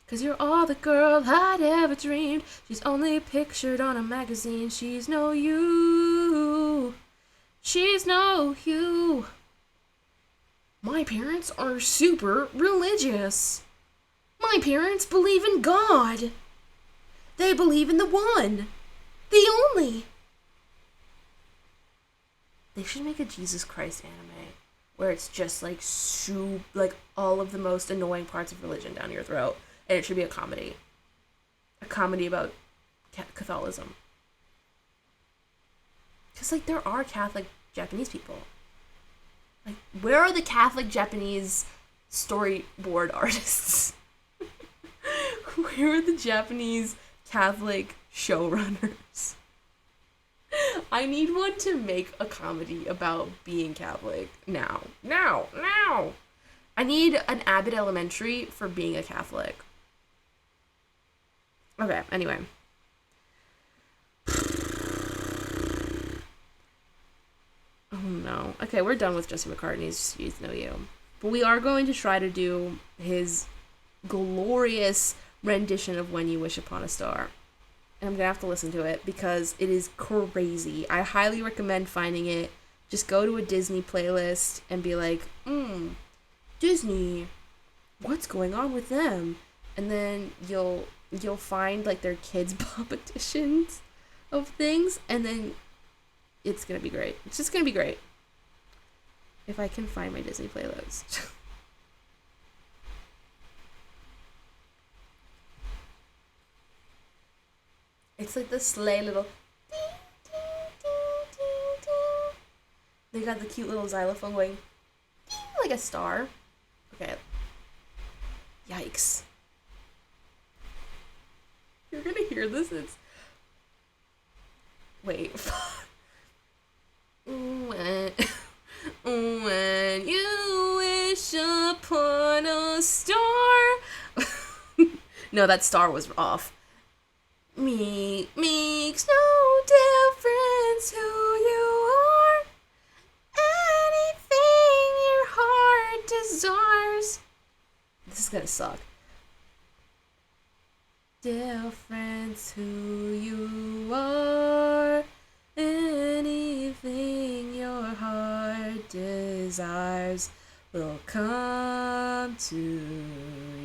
Cause you're all the girl I'd ever dreamed. She's only pictured on a magazine. She's no you. She's no you. My parents are super religious. My parents believe in God. They believe in the one. The only. They should make a Jesus Christ anime where it's just like like all of the most annoying parts of religion down your throat, and it should be a comedy about Catholicism. Because like there are Catholic Japanese people. Like, where are the Catholic Japanese storyboard artists? Where are the Japanese Catholic showrunners? I need one to make a comedy about being Catholic now. Now! I need an Abbott Elementary for being a Catholic. Okay, anyway. Oh no. Okay, we're done with Jesse McCartney's She's No You. But we are going to try to do his glorious rendition of When You Wish Upon a Star. And I'm going to have to listen to it because it is crazy. I highly recommend finding it. Just go to a Disney playlist and be like, Disney, what's going on with them? And then you'll find like their kids' pop editions of things, and then it's going to be great. It's just going to be great. If I can find my Disney playlist. It's like this sleigh little ding, ding, ding, ding, ding. They got the cute little xylophone going ding, like a star. Okay. Yikes. You're gonna hear this? It's... Wait. When you wish upon a star. No, that star was off. Makes no difference who you are. Anything your heart desires. This is gonna suck. Difference who you are. Anything your heart desires will come to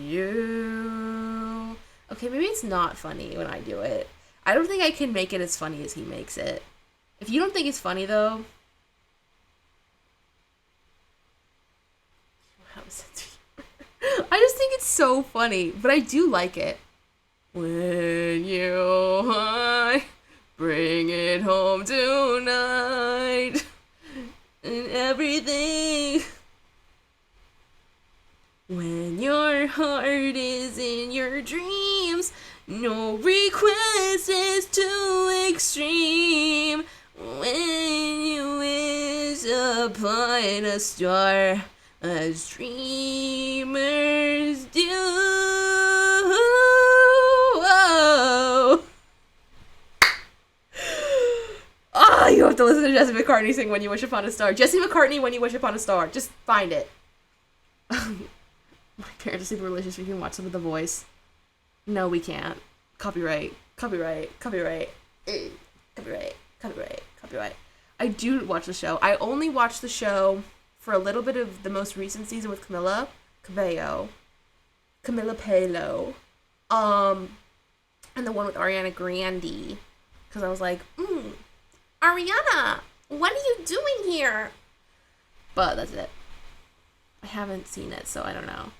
you. Okay, maybe it's not funny when I do it. I don't think I can make it as funny as he makes it. If you don't think it's funny, though... I just think it's so funny, but I do like it. When you bring it home tonight and everything. When your heart is in your dreams, no request is too extreme. When you wish upon a star, as dreamers do. Oh, you have to listen to Jesse McCartney sing When You Wish Upon a Star. Jesse McCartney, When You Wish Upon a Star. Just find it. My parents are super religious. We can watch some of The Voice. No, we can't. Copyright. Copyright. Copyright. Copyright. Copyright. Copyright. I do watch the show. I only watch the show for a little bit of the most recent season with Camila Cabello. And the one with Ariana Grande. Because I was like, Ariana, what are you doing here? But that's it. I haven't seen it, so I don't know.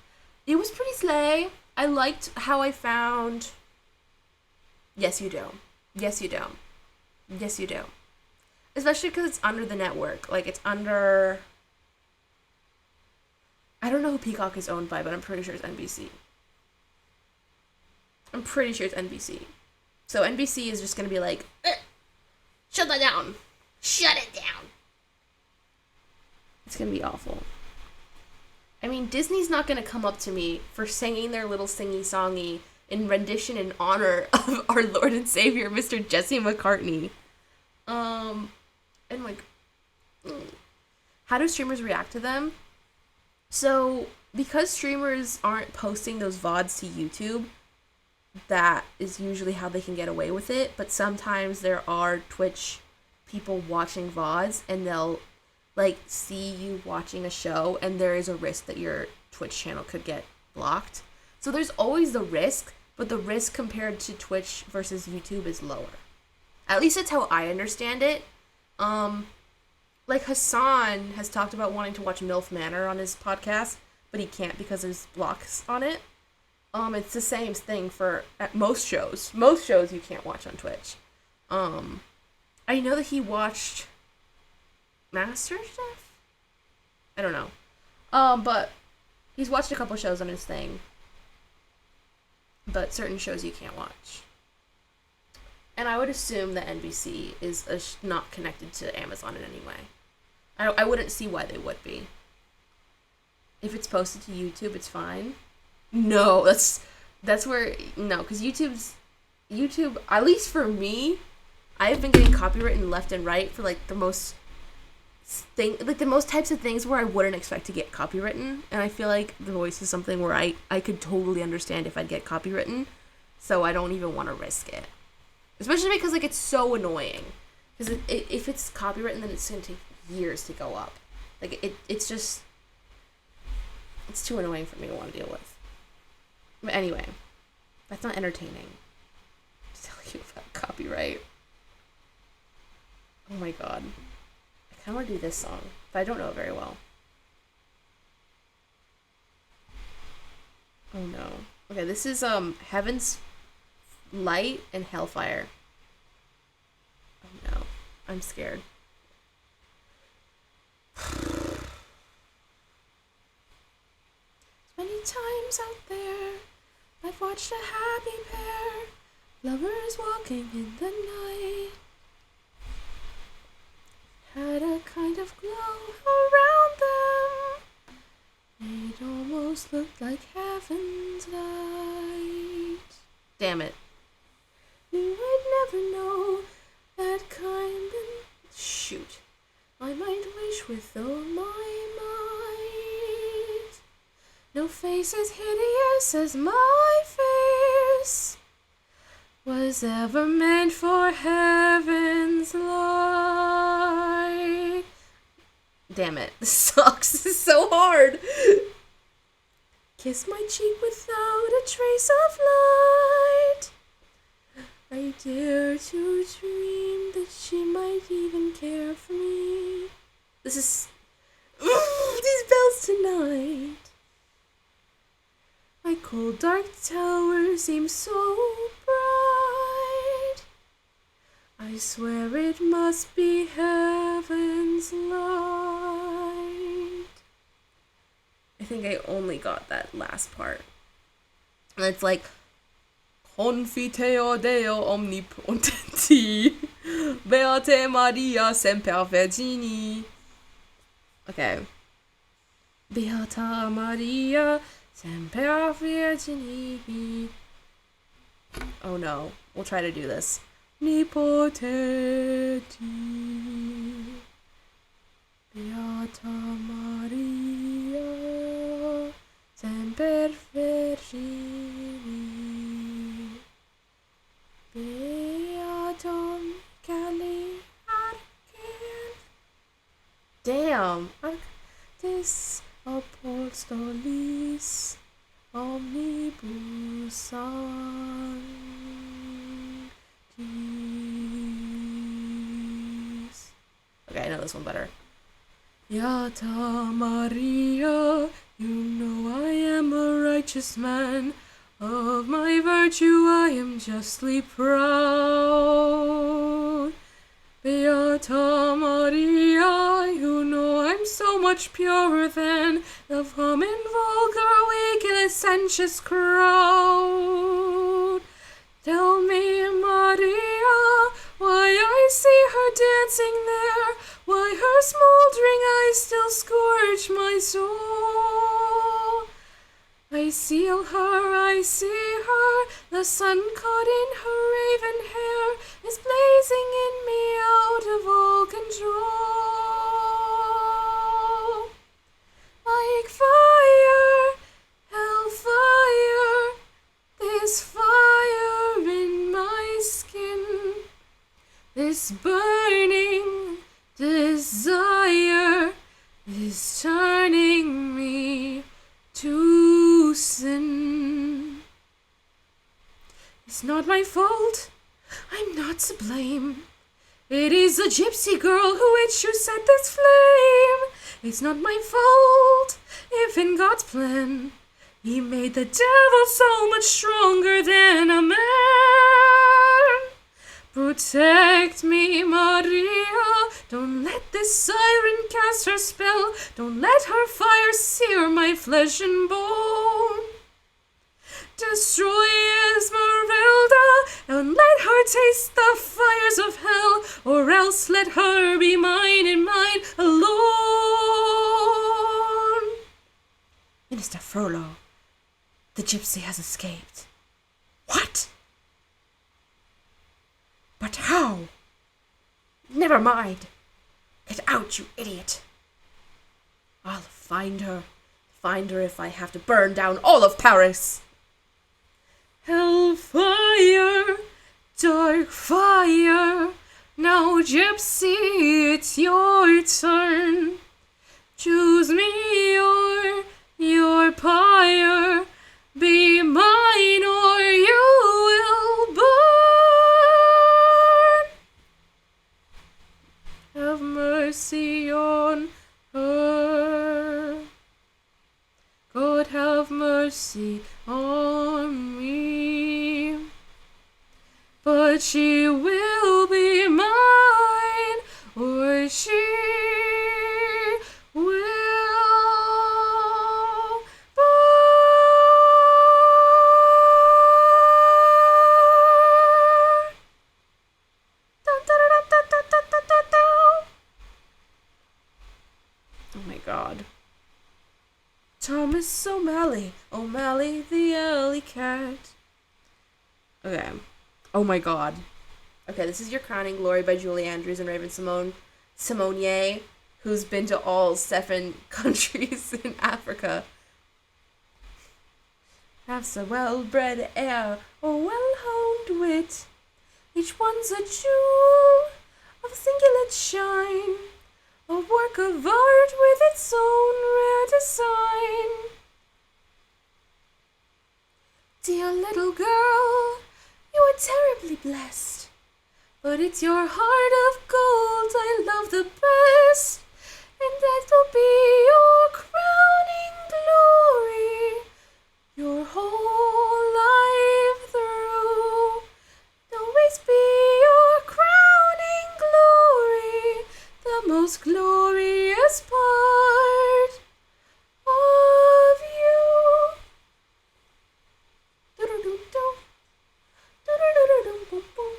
It was pretty slay. I liked how I found... Yes, you do. Yes, you do. Yes, you do. Especially because it's under the network. Like, it's under... I don't know who Peacock is owned by, but I'm pretty sure it's NBC. I'm pretty sure it's NBC. So NBC is just going to be like, shut that down. Shut it down. It's going to be awful. I mean, Disney's not going to come up to me for singing their little singy-songy in rendition in honor of our Lord and Savior, Mr. Jesse McCartney. And like, how do streamers react to them? So, because streamers aren't posting those VODs to YouTube, that is usually how they can get away with it. But sometimes there are Twitch people watching VODs, and they'll like see you watching a show, and there is a risk that your Twitch channel could get blocked. So there's always the risk, but the risk compared to Twitch versus YouTube is lower. At least that's how I understand it. Like Hassan has talked about wanting to watch MILF Manor on his podcast, but he can't because there's blocks on it. It's the same thing for at most shows. Most shows you can't watch on Twitch. I know that he watched MasterChef? I don't know. But he's watched a couple shows on his thing. But certain shows you can't watch. And I would assume that NBC is not connected to Amazon in any way. I wouldn't see why they would be. If it's posted to YouTube, it's fine. No, that's where... No, because YouTube, at least for me, I've been getting copywritten left and right for like the most types of things where I wouldn't expect to get copywritten. And I feel like The Voice is something where I could totally understand if I'd get copywritten. So I don't even want to risk it. Especially because like it's so annoying. Because if it's copywritten, then it's going to take years to go up. Like it's just... It's too annoying for me to want to deal with. But anyway, that's not entertaining. I'm just telling you about copyright. Oh my god. I kind of want to do this song, but I don't know it very well. Oh no. Okay, this is Heaven's Light and Hellfire. Oh no. I'm scared. Many times out there, I've watched a happy pair, lovers walking in the night. had a kind of glow around them. It almost looked like heaven's light. Damn it. Knew I'd never know that kind of... Shoot. I might wish with all my might. No face as hideous as my face was ever meant for heaven's light. Damn it, this sucks. This is so hard. Kiss my cheek without a trace of light. I dare to dream that she might even care for me. This is... these bells tonight. My cold dark tower seems so bright. I swear it must be heaven's light. I think I only got that last part. And it's like, Confiteo Deo omnipotenti, Beate Maria semper Virgini. Okay. Beata Maria semper Virgini. Oh no, we'll try to do this. Nipotenti, Beata Maria semper Virgini. Beatum Cali Arcel. Damn. Arctis Apostolis Omnibus Sanctis. Okay, I know this one better. Beata Maria, you know I am a righteous man. Of my virtue I am justly proud. Beata Maria, you know I'm so much purer than the common, vulgar, weak, licentious crowd. Tell me, Maria, why I see her dancing there, why her smoldering eyes still scorch my soul. I seal her, I see her, the sun caught in her raven hair is blazing in me out of all control. Like fire, hellfire, this fire in my skin, this burning desire is turning me to sin. It's not my fault, I'm not to blame. It is the gypsy girl who set this flame. It's not my fault if in God's plan He made the devil so much stronger than a man. Protect me, Maria, don't let this siren cast her spell, don't let her fire sear my flesh and bone. Destroy Esmeralda, and let her taste the fires of hell, or else let her be mine and mine alone. Minister Frollo, the gypsy has escaped. What? But how? Never mind. Get out, you idiot. I'll find her if I have to burn down all of Paris. Hellfire, dark fire, now gypsy, it's your turn. Choose me or your pyre, be mine or you will burn. Have mercy on her. God have mercy on me. But she will be mine, or she will burn. Thomas O'Malley, O'Malley the alley cat. Okay. Oh my god. Okay, this is Your Crowning Glory by Julie Andrews and Raven Simonier, who's been to all 7 countries in Africa. Have a well-bred air, or well-honed wit. Each one's a jewel of singular shine, a work of art with its own rare design. Dear little girl, you are terribly blessed, but it's your heart of gold I love the best, and that will be your crowning glory, your whole life through. Always be your crowning glory, the most glorious part of you. Do-do-do-do. Do-do-do-do-dum-bum-bum.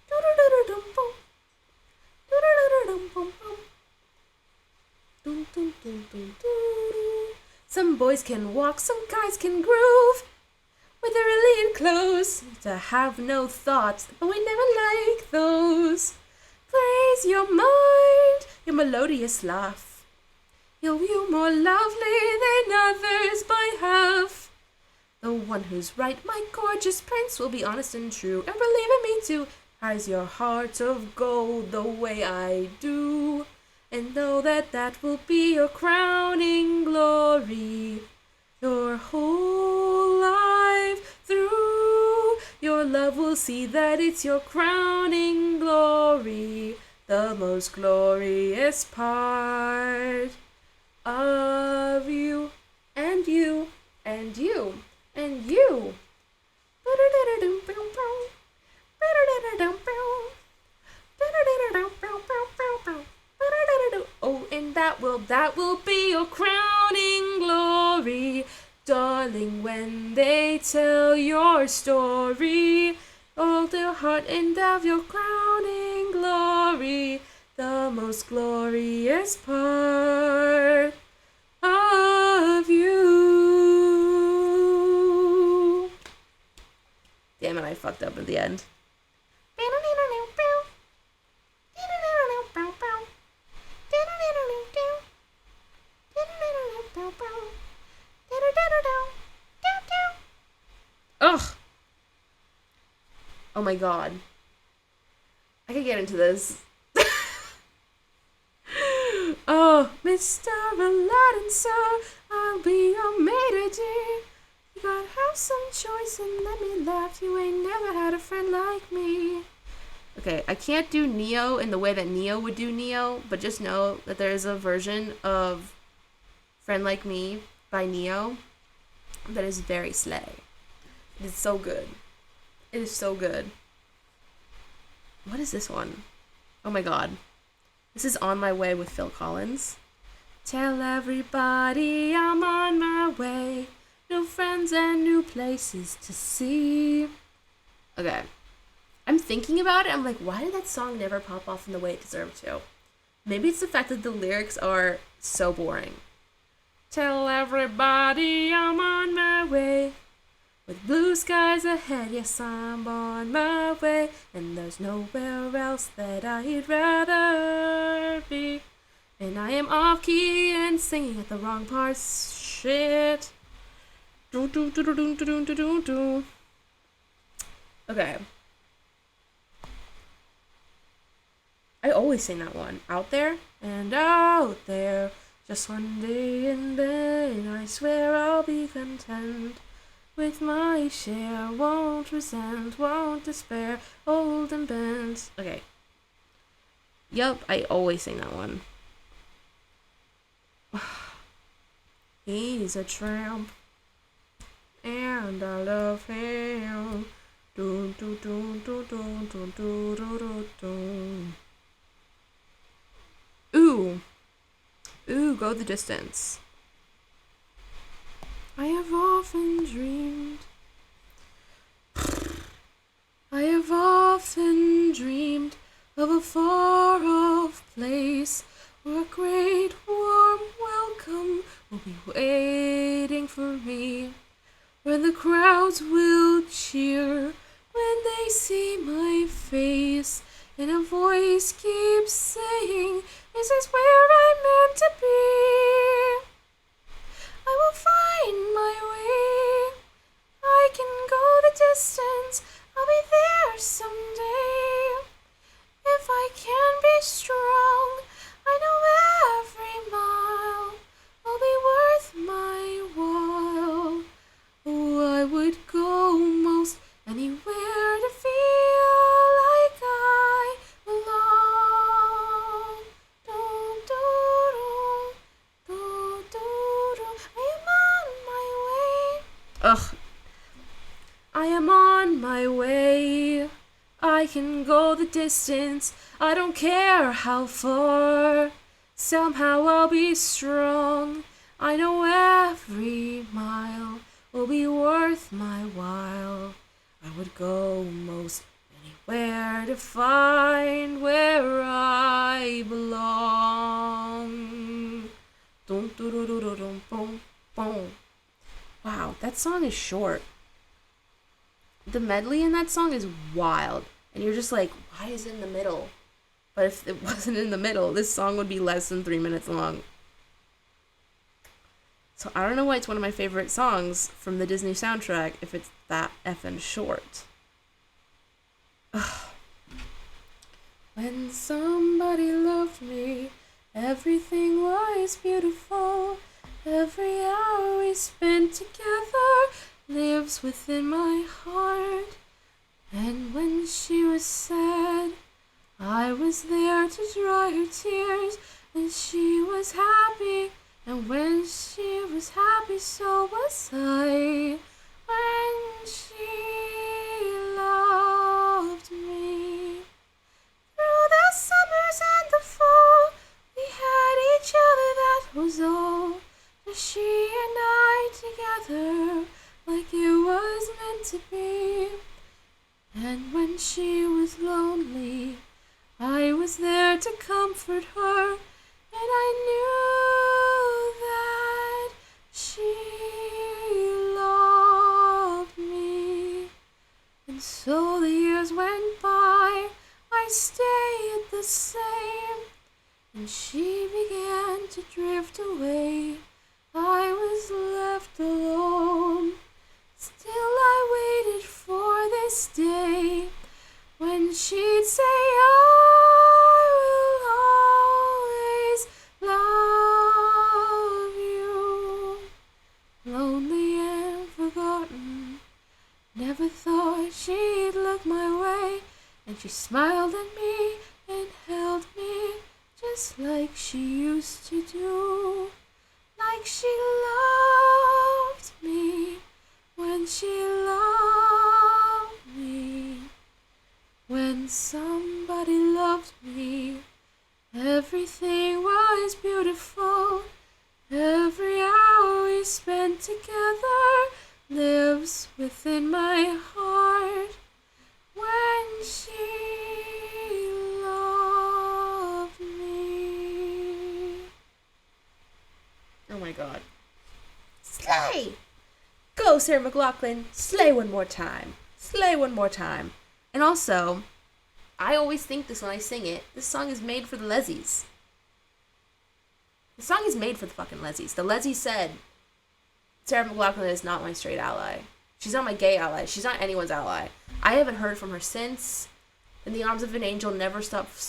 Do-do-do-do-dum-bum. Do-do-do-do-dum-bum-bum. Dum-dum-dum-dum-doo. Some boys can walk, some guys can groove with their alien clothes, to have no thoughts, but we never like those. Praise your mind, your melodious laugh. You'll view more lovely than others by half. The one who's right, my gorgeous prince, will be honest and true, and believe in me too. Has your heart of gold the way I do, and know that that will be your crowning glory, your whole life through. Your love will see that it's your crowning glory, the most glorious part of you, and you, and you, and you. Oh, and that will be your crowning glory, darling, when they tell your story. All their heart and of your crowning glory, the most glorious part of you. Damn it, I fucked up at the end. Ugh. Oh my god. I could get into this. Oh, Mr. Aladdin, sir, I'll be your maitre d'. You gotta have some choice and let me laugh. You ain't never had a friend like me. Okay, I can't do Neo in the way that Neo would do Neo, but just know that there is a version of Friend Like Me by Neo that is very slay. It is so good. It is so good. What is this one? Oh my god. This is On My Way with Phil Collins. Tell everybody I'm on my way. New friends and new places to see. Okay. I'm thinking about it. I'm like, why did that song never pop off in the way it deserved to? Maybe it's the fact that the lyrics are so boring. Tell everybody I'm on my way. With blue skies ahead, yes, I'm on my way. And there's nowhere else that I'd rather be. And I am off key and singing at the wrong parts. Shit. Do do do do do do do do do. Okay. I always sing that one. Out there and out there. Just one day and then I swear I'll be content. With my share, won't resent, won't despair, old and bent. Okay. Yup, I always sing that one. He's a tramp, and I love him. Dun, dun, dun, dun, dun, dun, dun, dun, dun, dun. Ooh. Ooh, Go the Distance. I have often dreamed. I have often dreamed of a far-off place where a great warm welcome will be waiting. waiting for me, when the crowds will cheer, when they see my face, and a voice keeps saying, this is where I'm meant to be. I will find my way. I can go the distance. I'll be there someday. If I can be strong, I know every mile will be worth my while. Oh, I would go most anywhere to feel like I belong. Do, do, do, do, do, do. I am on my way. Ugh. I am on my way. I can go the distance. I don't care how far. Somehow I'll be strong. I know every mile will be worth my while. I would go most anywhere to find where I belong. Dum, dum, dum, dum, dum, boom, boom. Wow, that song is short. The medley in that song is wild. And you're just like, why is it in the middle? But if it wasn't in the middle, this song would be less than 3 minutes long. So I don't know why it's one of my favorite songs from the Disney soundtrack if it's that effing short. Ugh. When somebody loved me, everything was beautiful. Every hour we spent together lives within my heart. And when she was sad, I was there to dry her tears. And she was happy, and when she was happy, so was I. When she loved me. Through the summers and the fall, we had each other, that was all. For she and I together, like it was meant to be. And when she was lonely, I was there to comfort her, and I knew that she loved me. And so the years went by, I stayed the same, and she began to drift away. I was left alone. Still I waited for this day when she'd say, I will always love you. Lonely and forgotten, never thought she'd look my way. And she smiled at me and held me just like she used to do. Like she loved me when she loved me. When somebody loved me, everything was beautiful. Every hour we spent together lives within my heart. When she loved me. Oh my god. Slay! Go, Sarah McLachlan. Slay one more time. Slay one more time. And also, I always think this when I sing it, this song is made for the Leslies. The song is made for the fucking Leslies. The Leslies said, Sarah McLachlan is not my straight ally. She's not my gay ally. She's not anyone's ally. I haven't heard from her since. In the Arms of an Angel never stopped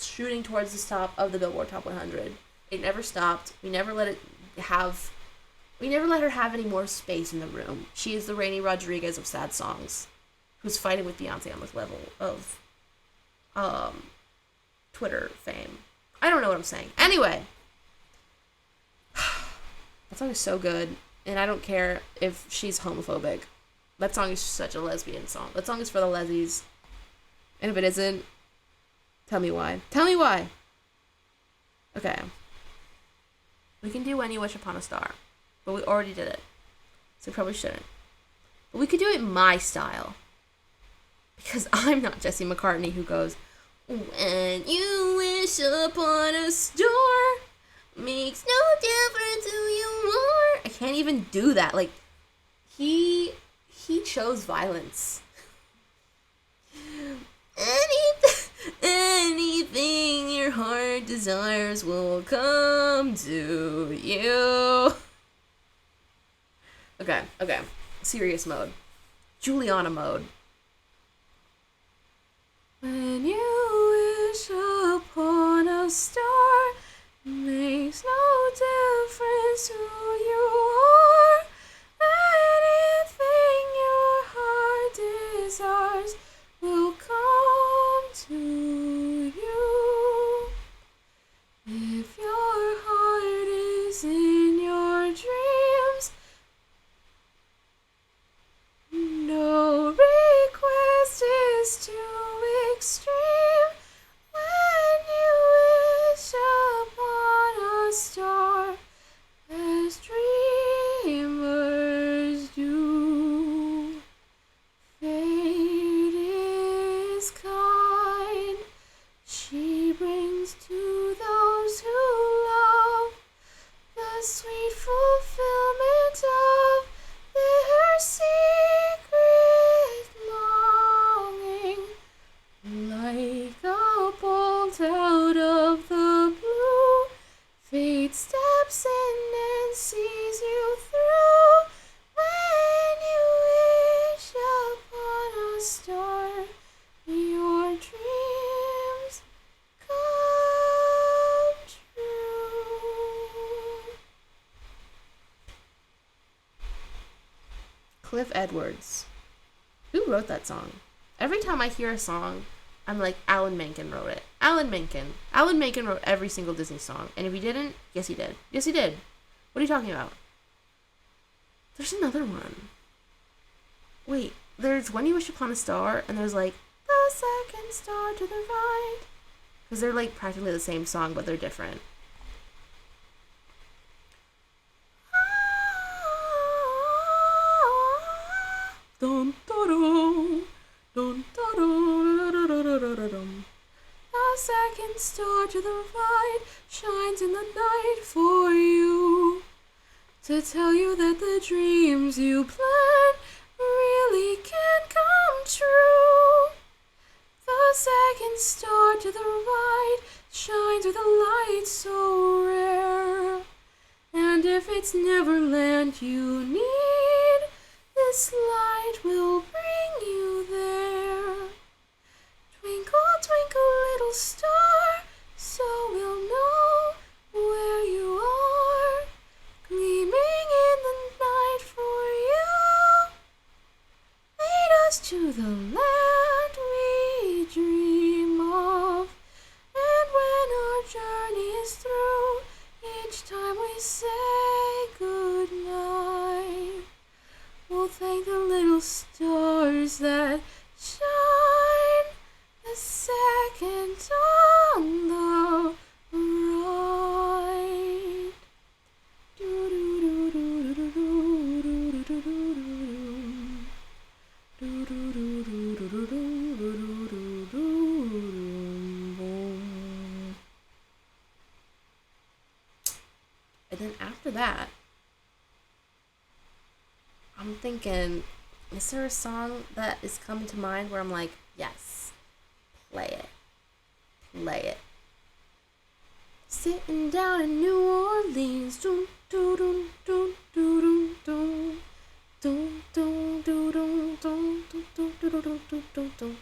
shooting towards the top of the Billboard Top 100. It never stopped. We never let her have any more space in the room. She is the Rainy Rodriguez of sad songs, who's fighting with Beyonce on this level of Twitter fame. I don't know what I'm saying. Anyway, that song is so good, and I don't care if she's homophobic. That song is such a lesbian song. That song is for the Leslies. And if it isn't, tell me why. Tell me why. Okay. We can do When You Wish Upon a Star, but we already did it, so we probably shouldn't. But we could do it my style, because I'm not Jesse McCartney who goes, when you wish upon a star, makes no difference who you are. I can't even do that. Like, he chose violence. Anything your heart desires will come to you. Okay. Serious mode. Juliana mode. When you wish upon a star, makes no difference who you are. Anything your heart desires will come to you. If your heart is in your dreams, no request is too extreme. When you wish upon a star, as dreamers do, fate is kind. She brings to those who love the sweet fulfillment of their secret longing. Like a bolt out of the blue, fate steps in and sees you through. When you wish upon a star, your dreams come true. Cliff Edwards. Who wrote that song? Every time I hear a song, I'm like, Alan Menken wrote it. Alan Menken. Alan Menken wrote every single Disney song. And if he didn't, yes he did. Yes he did. What are you talking about? There's another one. Wait, there's When You Wish Upon a Star, and there's like, the second star to the right. Because they're like practically the same song, but they're different. Dun, dun, dun, dun, dun, dun, dun, dun, dun, dun. The second star to the right shines in the night for you, to tell you that the dreams you plan really can come true. The second star to the right shines with a light so rare, and if it's Neverland you need, this light will bring you there. Twinkle, twinkle, little star, so we'll know where you are, gleaming in the night for you. Lead us to the land we dream of, and when our journey is through, each time we say goodnight, we'll thank the little stars that shine the second on the right. And then after that, I'm thinking, is there a song that is coming to mind where I'm like, yes, play it. Play it. Sitting down in New Orleans. Dun, dun, dun, dun, dun, dun, dun, dun, dun, dun, dun, dun, dun, dun, dun, dun.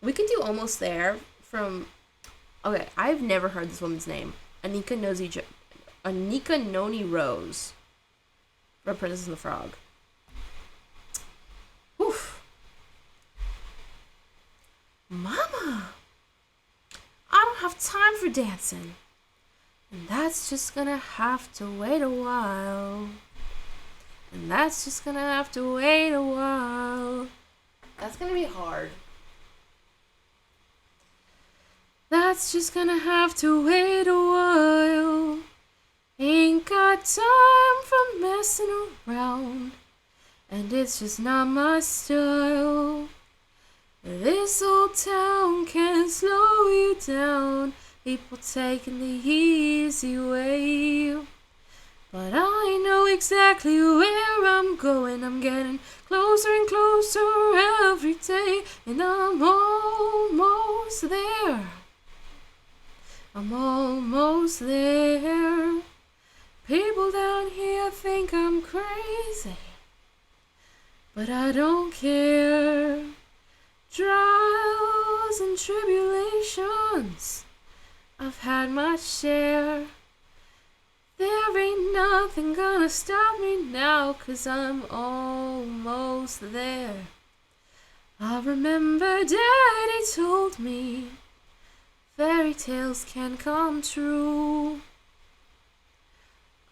We can do Almost There from, okay, I've never heard this woman's name. Anika Noni Rose from Princess and the Frog. Oof. Mama, I don't have time for dancing. And that's just gonna have to wait a while. And that's just gonna have to wait a while. That's gonna be hard. That's just gonna have to wait a while. Ain't got time for messing around, and it's just not my style. This old town can slow you down, people taking the easy way. But I know exactly where I'm going. I'm getting closer and closer every day, and I'm almost there. I'm almost there. People down here think I'm crazy, but I don't care. Trials and tribulations, I've had my share. There ain't nothing gonna stop me now, 'cause I'm almost there. I remember Daddy told me fairy tales can come true.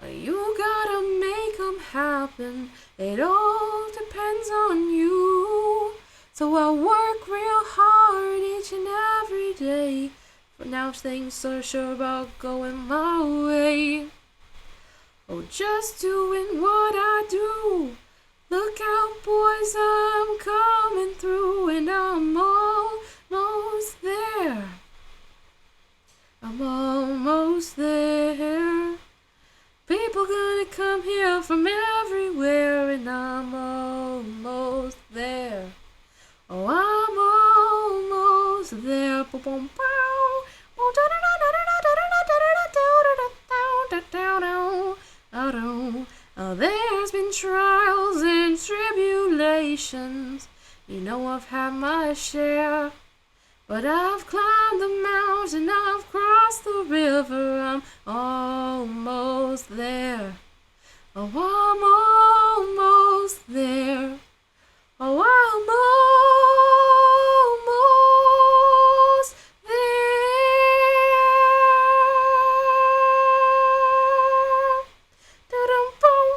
You gotta make 'em happen, it all depends on you. So I work real hard each and every day, but now things are sure about going my way. Oh, just doing what I do. Look out, boys, I'm coming through, and I'm almost there. I'm almost there. People gonna come here from everywhere, and I'm almost there. Oh, I'm almost there. Oh, there's been trials and tribulations. You know I've had my share. But I've climbed the mountain, I've crossed the river, I'm almost there. Oh, I'm almost there. Oh, I'm almost there. Da-dum-boom.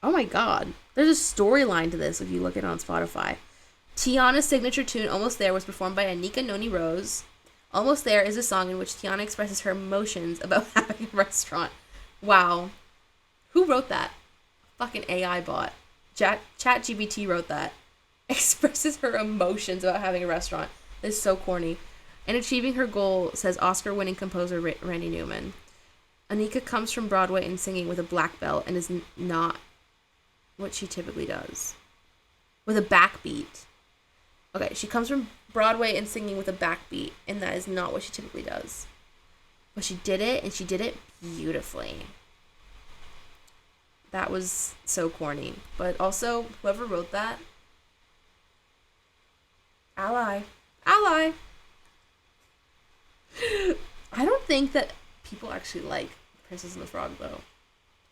Oh my god. There's a storyline to this if you look at it on Spotify. Tiana's signature tune, Almost There, was performed by Anika Noni Rose. Almost There is a song in which Tiana expresses her emotions about having a restaurant. Wow. Who wrote that? Fucking AI bot. ChatGPT wrote that. Expresses her emotions about having a restaurant. This is so corny. And achieving her goal, says Oscar-winning composer Randy Newman. Anika comes from Broadway and singing with a black belt and is not what she typically does. With a backbeat. Okay, she comes from Broadway and singing with a backbeat, and that is not what she typically does. But she did it, and she did it beautifully. That was so corny. But also, whoever wrote that, ally. Ally! I don't think that people actually like Princess and the Frog, though.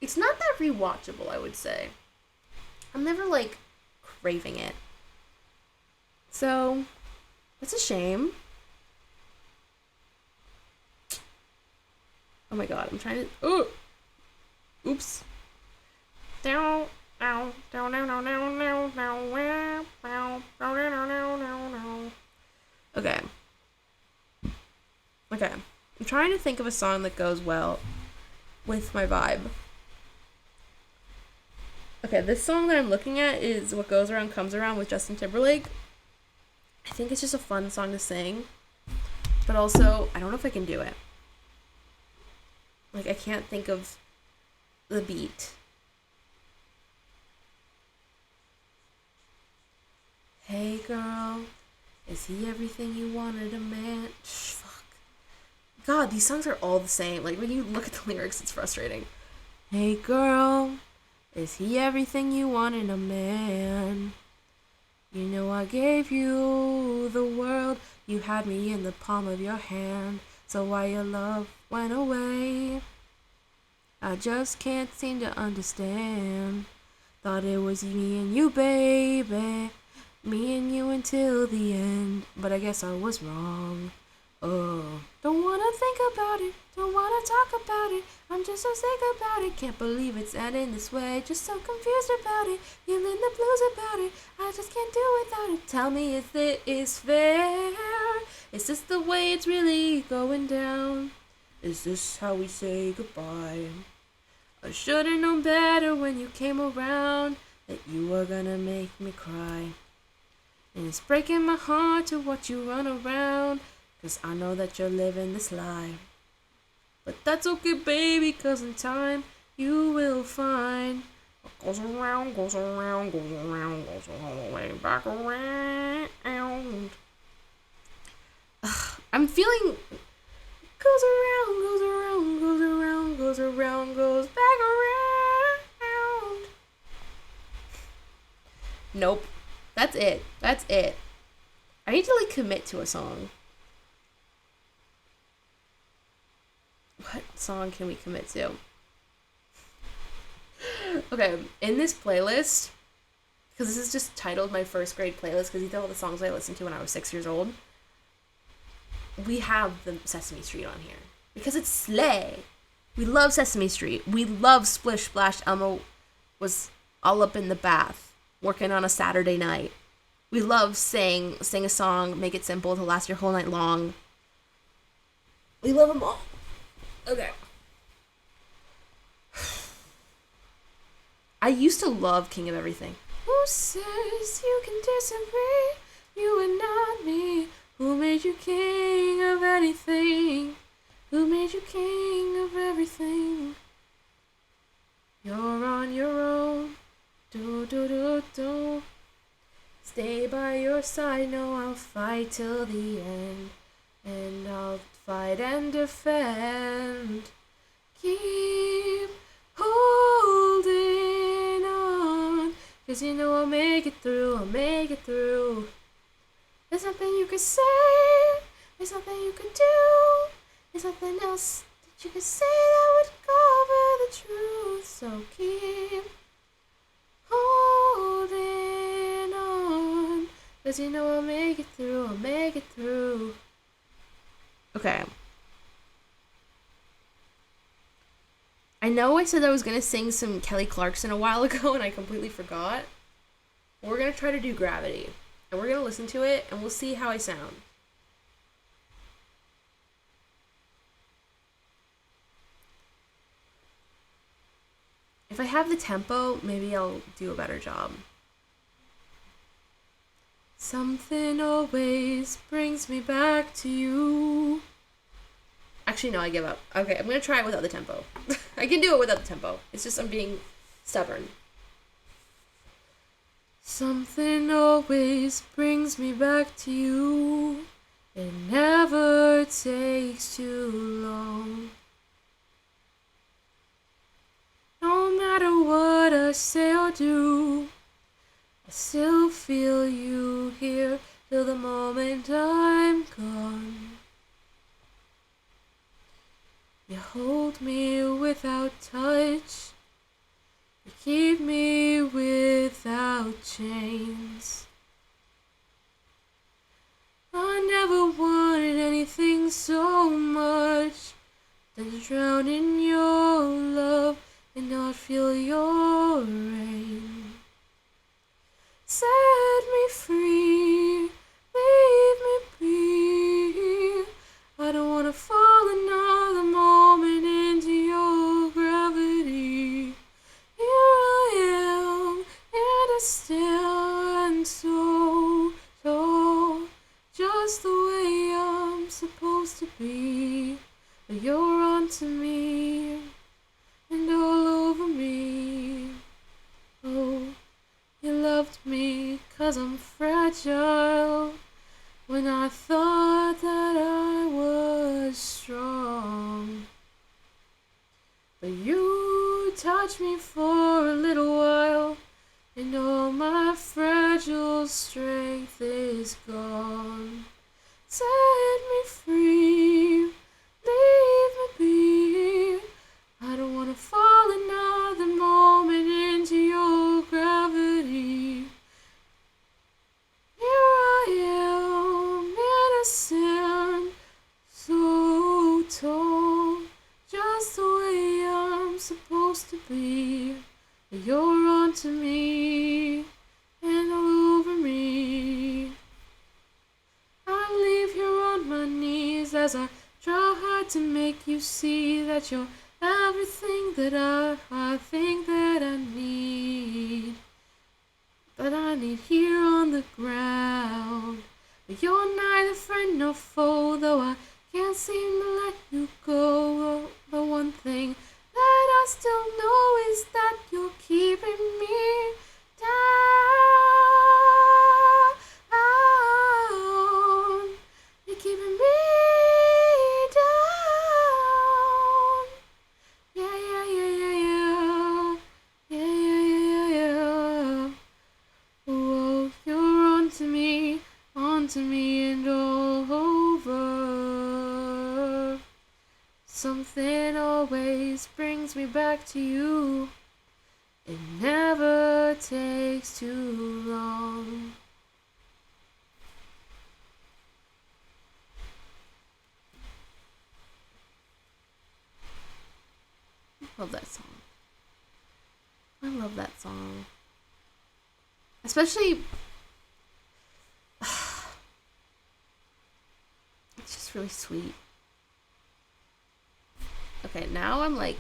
It's not that rewatchable, I would say. I'm never, like, craving it. So, it's a shame. Oh my god, I'm trying to... Oh! Oops. Okay. Okay. I'm trying to think of a song that goes well with my vibe. Okay, this song that I'm looking at is What Goes Around Comes Around with Justin Timberlake. I think it's just a fun song to sing. But also, I don't know if I can do it. Like, I can't think of the beat. Hey girl, is he everything you wanted a man? Fuck. God, these songs are all the same. Like, when you look at the lyrics, it's frustrating. Hey girl, is he everything you want in a man? You know I gave you the world. You had me in the palm of your hand. So why your love went away? I just can't seem to understand. Thought it was me and you, baby. Me and you until the end. But I guess I was wrong. Oh, don't wanna think about it, don't wanna talk about it. I'm just so sick about it, can't believe it's ending this way. Just so confused about it, feeling the blues about it. I just can't do without it. Tell me if it is fair. Is this the way it's really going down? Is this how we say goodbye? I should've known better when you came around, that you were gonna make me cry. And it's breaking my heart to watch you run around, 'Cause I know that you're living this life. But that's okay, baby, 'cause in time you will find what goes around, goes around, goes around, goes all the way back around. I'm feeling goes around, goes around, goes around, goes around, goes back around. Nope. That's it. That's it. I need to like commit to a song. What song can we commit to? Okay, in this playlist, because this is just titled my first grade playlist, because these are all the songs I listened to when I was 6 years old. We have the Sesame Street on here because it's slay. We love Sesame Street. We love Splish Splash. Elmo was all up in the bath working on a Saturday night. We love sing a song, make it simple to last your whole night long. We love them all. Okay. I used to love King of Everything. Who says you can disagree? You are not me. Who made you king of anything? Who made you king of everything? You're on your own. Do do do do. Stay by your side. No, I'll fight till the end. And I'll fight and defend. Keep holding on. 'Cause you know I'll make it through. I'll make it through. There's nothing you could say. There's nothing you could do. There's nothing else that you could say that would cover the truth. So keep holding on. 'Cause you know I'll make it through. I'll make it through. Okay. I know I said I was going to sing some Kelly Clarkson a while ago and I completely forgot. We're going to try to do Gravity. And we're going to listen to it and we'll see how I sound. If I have the tempo, maybe I'll do a better job. Something always brings me back to you. Actually, no, I give up. Okay, I'm going to try it without the tempo. I can do it without the tempo. It's just I'm being stubborn. Something always brings me back to you. It never takes too long. No matter what I say or do, I still feel you here till the moment I'm gone. You hold me without touch. You keep me without chains. I never wanted anything so much than to drown in your love and not feel your rain. Set me free, leave me be. I don't wanna fall another moment into your gravity. Here I am, and I stand so tall, just the way I'm supposed to be. But you're onto me, and all over me. Oh, you loved me 'cause I'm fragile, when I thought that I was strong. But you touched me for a little while, and all my fragile strength is gone. Set me free, leave me be. I don't wanna fall another moment into your gravity. Here I am, and I stand so tall, just the way I'm supposed to be. You're onto me, and all over me. I leave here on my knees as I try hard to make you see that you're everything that I think that I need. But I need here on the ground. You're neither friend nor foe, though I can't seem to let you go. The one thing that I still know is that you're keeping me down. You're keeping me down. Yeah, yeah, yeah, yeah, yeah. Yeah, yeah, yeah, yeah, yeah. Oh, you're onto me and all over. Something always brings me back to you. It never takes too long. I love that song. I love that song. Especially, it's just really sweet. Okay, now I'm like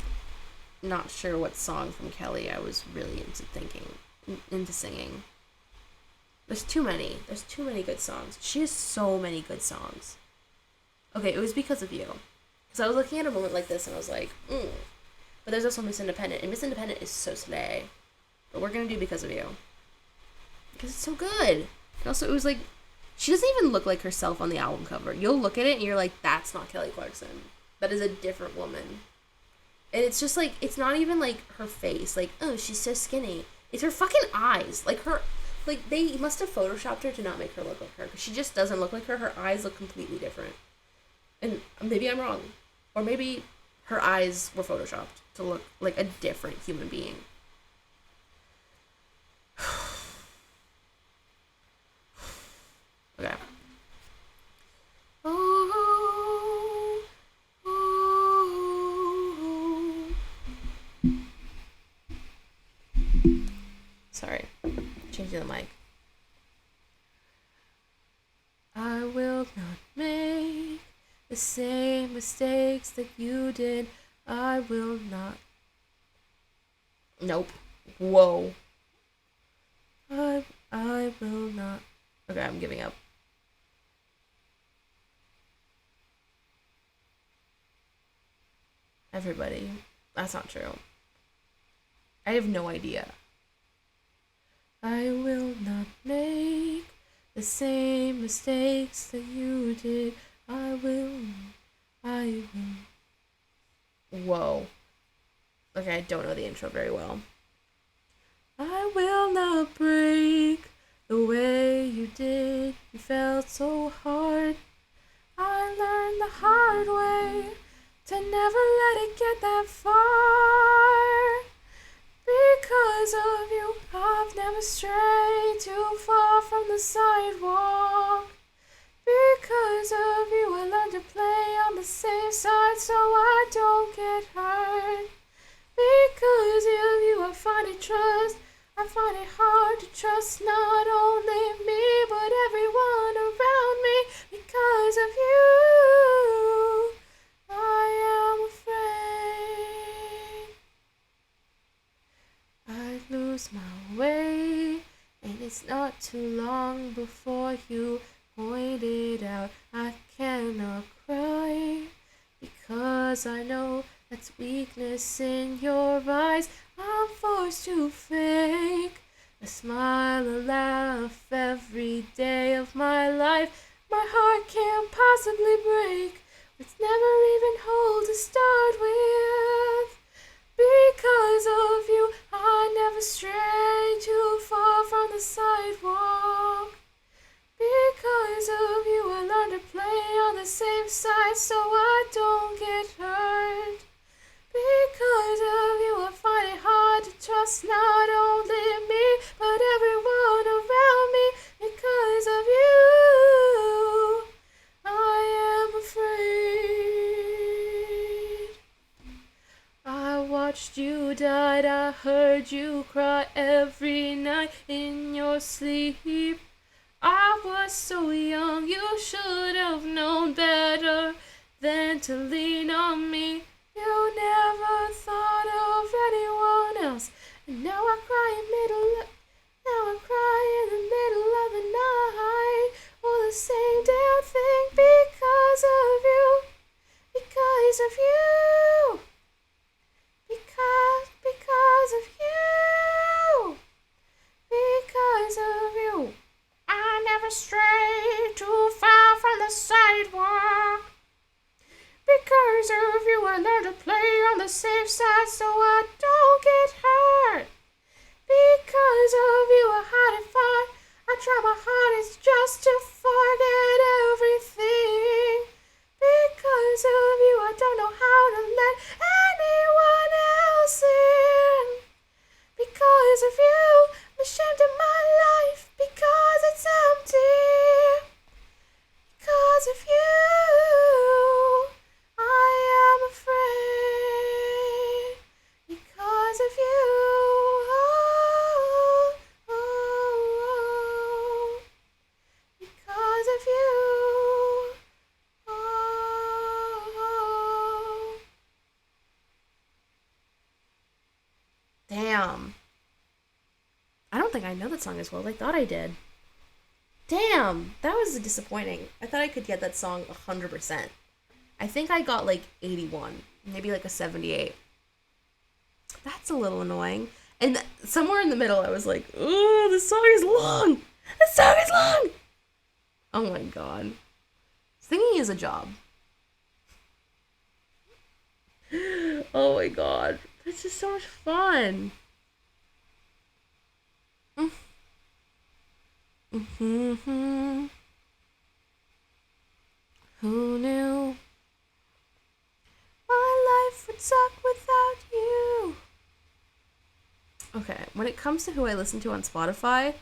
not sure what song from Kelly I was really into singing. There's too many. There's too many good songs. She has so many good songs. Okay, it was Because of You. Because I was looking at a moment like this and I was like, But there's also Miss Independent, and Miss Independent is so slay. But we're gonna do Because of You. Because it's so good. And also, it was like, she doesn't even look like herself on the album cover. You'll look at it and you're like, that's not Kelly Clarkson. That is a different woman. And it's just like, it's not even like her face. Like, oh, she's so skinny. It's her fucking eyes. Like they must have photoshopped her to not make her look like her. Because she just doesn't look like her. Her eyes look completely different. And maybe I'm wrong. Or maybe her eyes were photoshopped to look like a different human being. Okay. Oh, oh, oh. Sorry. Changing the mic. I will not make the same mistakes that you did. I will not. Nope. Whoa. I will not. Okay, I'm giving up. Everybody. That's not true. I have no idea. I will not make the same mistakes that you did. I will. Whoa. Okay, I don't know the intro very well. I will not break the way you did. You felt so hard. I learned the hard way to never let it get that far. Because of you, I've never strayed too far from the sidewalk. Because of you, I learned to play on the safe side so I don't get hurt. Because of you, I find it hard to trust not only me, but everyone around me. Because of you, I am afraid I lose my way, and it's not too long before you point it out. I cannot cry, because I know that's weakness in your eyes. I'm forced to fake a smile, a laugh every day of my life. My heart can't possibly break. It's never even whole to start with. Because of you, I never stray too far from the sidewalk. Because of you, I learned to play on the same side so I don't get hurt. Because of you, I find it hard to trust not only me, but everyone around me. Because of you, I am afraid. I watched you die, I heard you cry every night in your sleep. I was so young, you should have known better than to lean on me. You never thought of anyone else, and now I cry in the middle of the night. All the same safe side so I don't get hurt. Because of you, I had it fun. I try my hardest just to forget everything. Because of you, I don't know how to let anyone else in. Because of you, I'm ashamed of my life because it's empty. Because of you, I am afraid. Because of you, oh, oh, oh. Because of you, oh. Damn. I don't think I know that song as well as I thought I did. Damn, that was disappointing. I thought I could get that song 100%. I think I got like 81, maybe like a 78. That's a little annoying. And somewhere in the middle, I was like, "Oh, this song is long. This song is long." Oh my god, singing is a job. Oh my god, this is so much fun. Mm-hmm. Who knew my life would suck without you? Okay, when it comes to who I listen to on Spotify,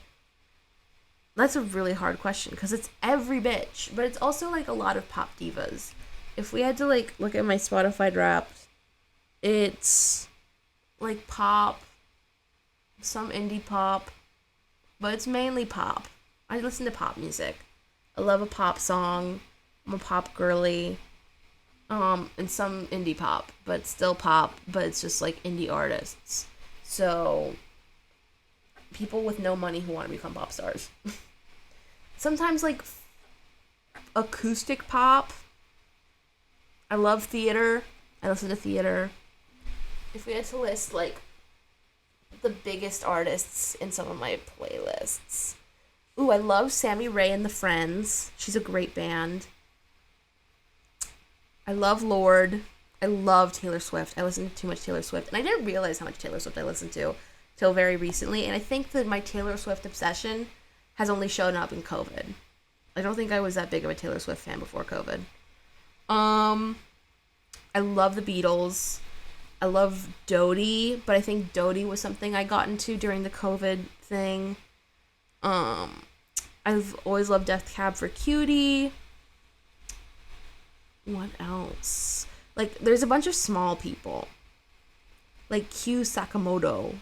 that's a really hard question because it's every bitch, but it's also like a lot of pop divas. If we had to like look at my Spotify Wrapped, it's like pop, some indie pop, but it's mainly pop. I listen to pop music. I love a pop song. I'm a pop girly. And some indie pop, but still pop, but it's just like indie artists. So people with no money who want to become pop stars. Sometimes like acoustic pop. I love theater. I listen to theater. If we had to list like the biggest artists in some of my playlists. Ooh, I love Sammy Ray and the Friends. She's a great band. I love Lorde. I love Taylor Swift. I listen to too much Taylor Swift. And I didn't realize how much Taylor Swift I listened to till very recently. And I think that my Taylor Swift obsession has only shown up in COVID. I don't think I was that big of a Taylor Swift fan before COVID. I love the Beatles. I love Dodie, but I think Dodie was something I got into during the COVID thing. I've always loved Death Cab for Cutie. What else? Like, there's a bunch of small people. Like Q Sakamoto,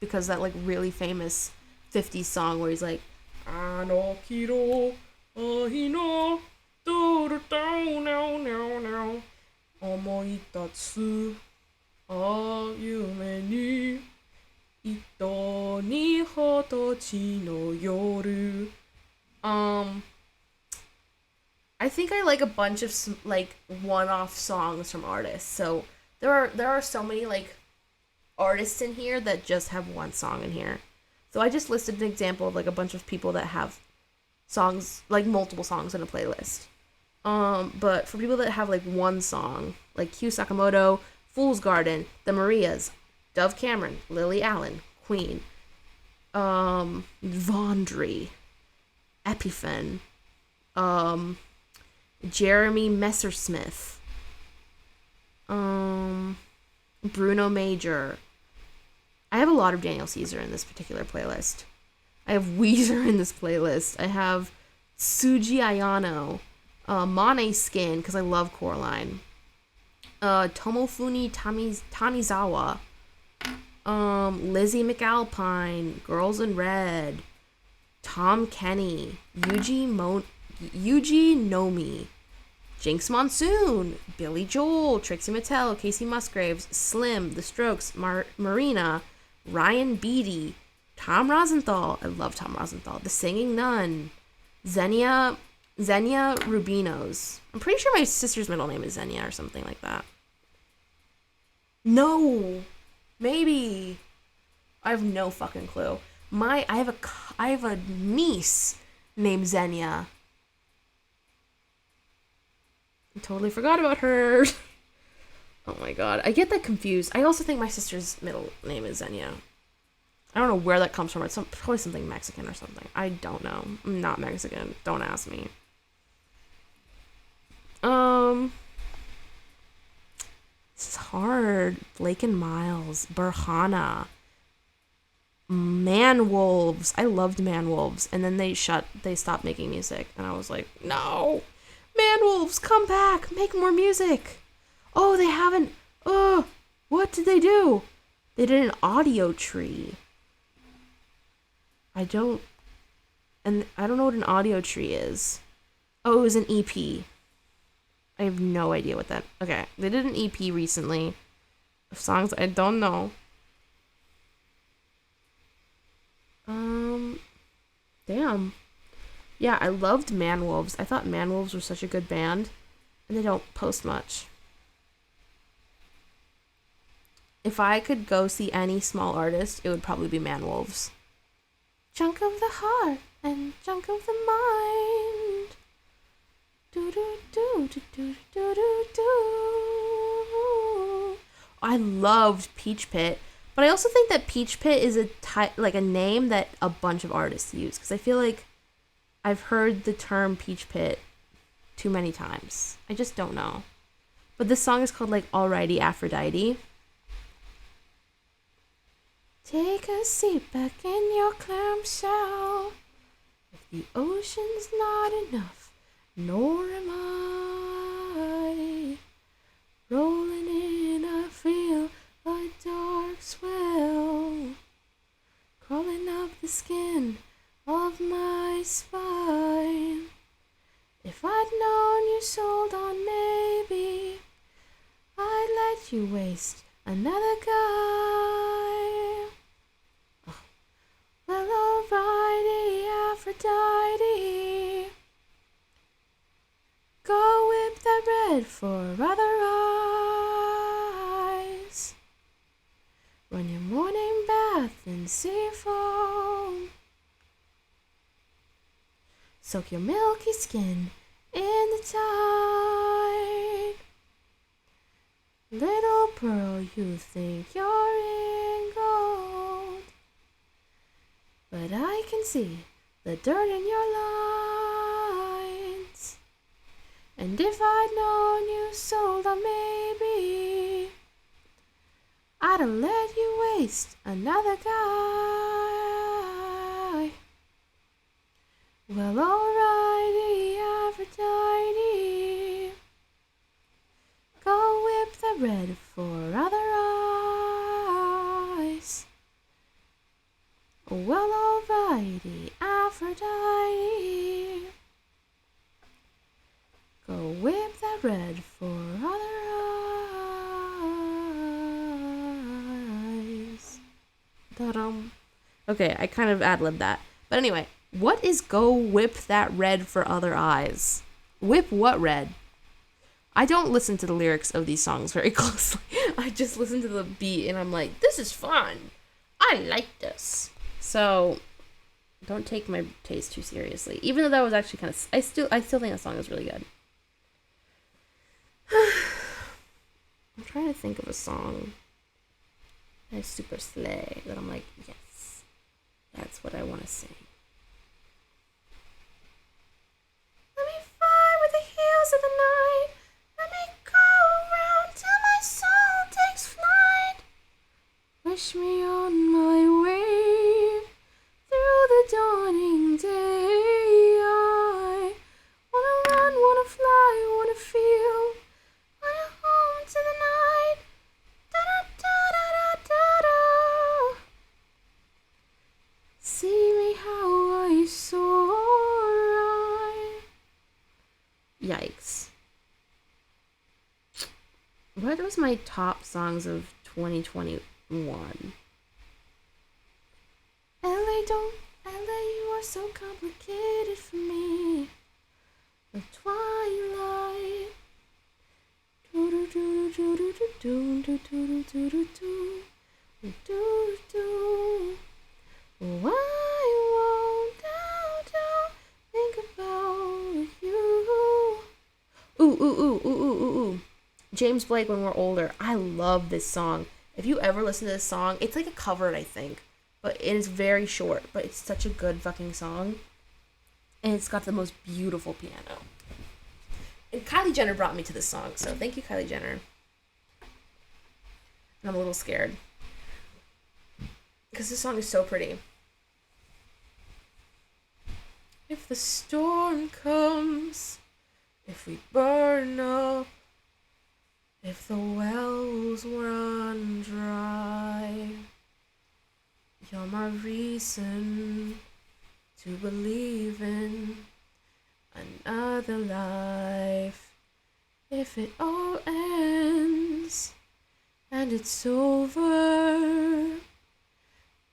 because that, like, really famous 50s song where he's like, Ano kiro, ahino, do now, now, omoitatsu, ayume ni, ito ni hotochi no yoru. I think I like a bunch of like one-off songs from artists. So there are so many like artists in here that just have one song in here. So I just listed an example of like a bunch of people that have songs, like multiple songs in a playlist. But for people that have like one song, like Q Sakamoto, Fool's Garden, The Marias, Dove Cameron, Lily Allen, Queen, Vondry, Epiphane, Jeremy Messersmith, Bruno Major. I have a lot of Daniel Caesar in this particular playlist. I have Weezer in this playlist. I have Suji Ayano, Mane Skin, because I love Coraline, Tomofuni Tanizawa, Lizzie McAlpine, Girls in Red, Tom Kenny, Yuji Nomi, Jinx Monsoon, Billy Joel, Trixie Mattel, Casey Musgraves, Slim, The Strokes, Marina, Ryan Beatty, Tom Rosenthal. I love Tom Rosenthal. The Singing Nun, Xenia Rubinos. I'm pretty sure my sister's middle name is Xenia or something like that. No, maybe. I have no fucking clue. I have a niece named Xenia. I totally forgot about her. Oh my god. I get that confused. I also think my sister's middle name is Xenia. I don't know where that comes from. It's probably something Mexican or something. I don't know. I'm not Mexican. Don't ask me. This is hard. Blake and Miles. Burhana. Man Wolves. I loved Man Wolves. And then they stopped making music. And I was like, no! Man Wolves, come back! Make more music! Oh, they haven't. Oh, what did they do? They did an audio tree. I don't know what an audio tree is. Oh, it was an EP. I have no idea what that. Okay, they did an EP recently of songs I don't know. Damn. Yeah, I loved Man Wolves. I thought Man Wolves were such a good band, and they don't post much. If I could go see any small artist, it would probably be Man Wolves. Junk of the heart and junk of the mind. Do do do do do do do do. I loved Peach Pit, but I also think that Peach Pit is a name that a bunch of artists use, because I feel like I've heard the term Peach Pit too many times. I just don't know. But this song is called like Alrighty Aphrodite. Take a seat back in your clamshell. If the ocean's not enough, nor am I. Rolling in, I feel a dark swell, crawling up the skin of my spine. If I'd known you sold on, maybe I'd let you waste another guy. Well, alrighty, Aphrodite. Go whip that red for other eyes. Run your morning bath in sea foam. Soak your milky skin in the tide. Little pearl, you think you're in gold, but I can see the dirt in your lines. And if I'd known you sold on, maybe I'd have let you waste another guy. Well, alrighty, Aphrodite. Go whip the red for other eyes. Well, alrighty, Aphrodite. Go whip that red for other eyes. Ta-dum. Okay, I kind of ad-libbed that. But anyway, what is go whip that red for other eyes? Whip what red? I don't listen to the lyrics of these songs very closely. I just listen to the beat and I'm like, this is fun. I like this. So don't take my taste too seriously. Even though that was actually kind of, I still think that song is really good. I'm trying to think of a song that's super slay that I'm like, yes, that's what I want to sing. Let me fly with the heels of the night. Let me go around till my soul takes flight. Wish me on my way through the dawning day. I wanna run, wanna fly, wanna feel. Wanna home to the night. Da da da da da da. See me how I soar. Yikes. What was my top songs of 2021? LA, you are so complicated for me. The twilight. Do do do do do do do do do do do do do. Why won't I think about you? Ooh ooh ooh ooh ooh ooh ooh. James Blake, When We're Older. I love this song. If you ever listen to this song, it's like a cover, I think. But it is very short, but it's such a good fucking song. And it's got the most beautiful piano. And Kylie Jenner brought me to this song, so thank you, Kylie Jenner. And I'm a little scared. Because this song is so pretty. If the storm comes, if we burn up, if the wells run dry, you're my reason to believe in another life. If it all ends and it's over,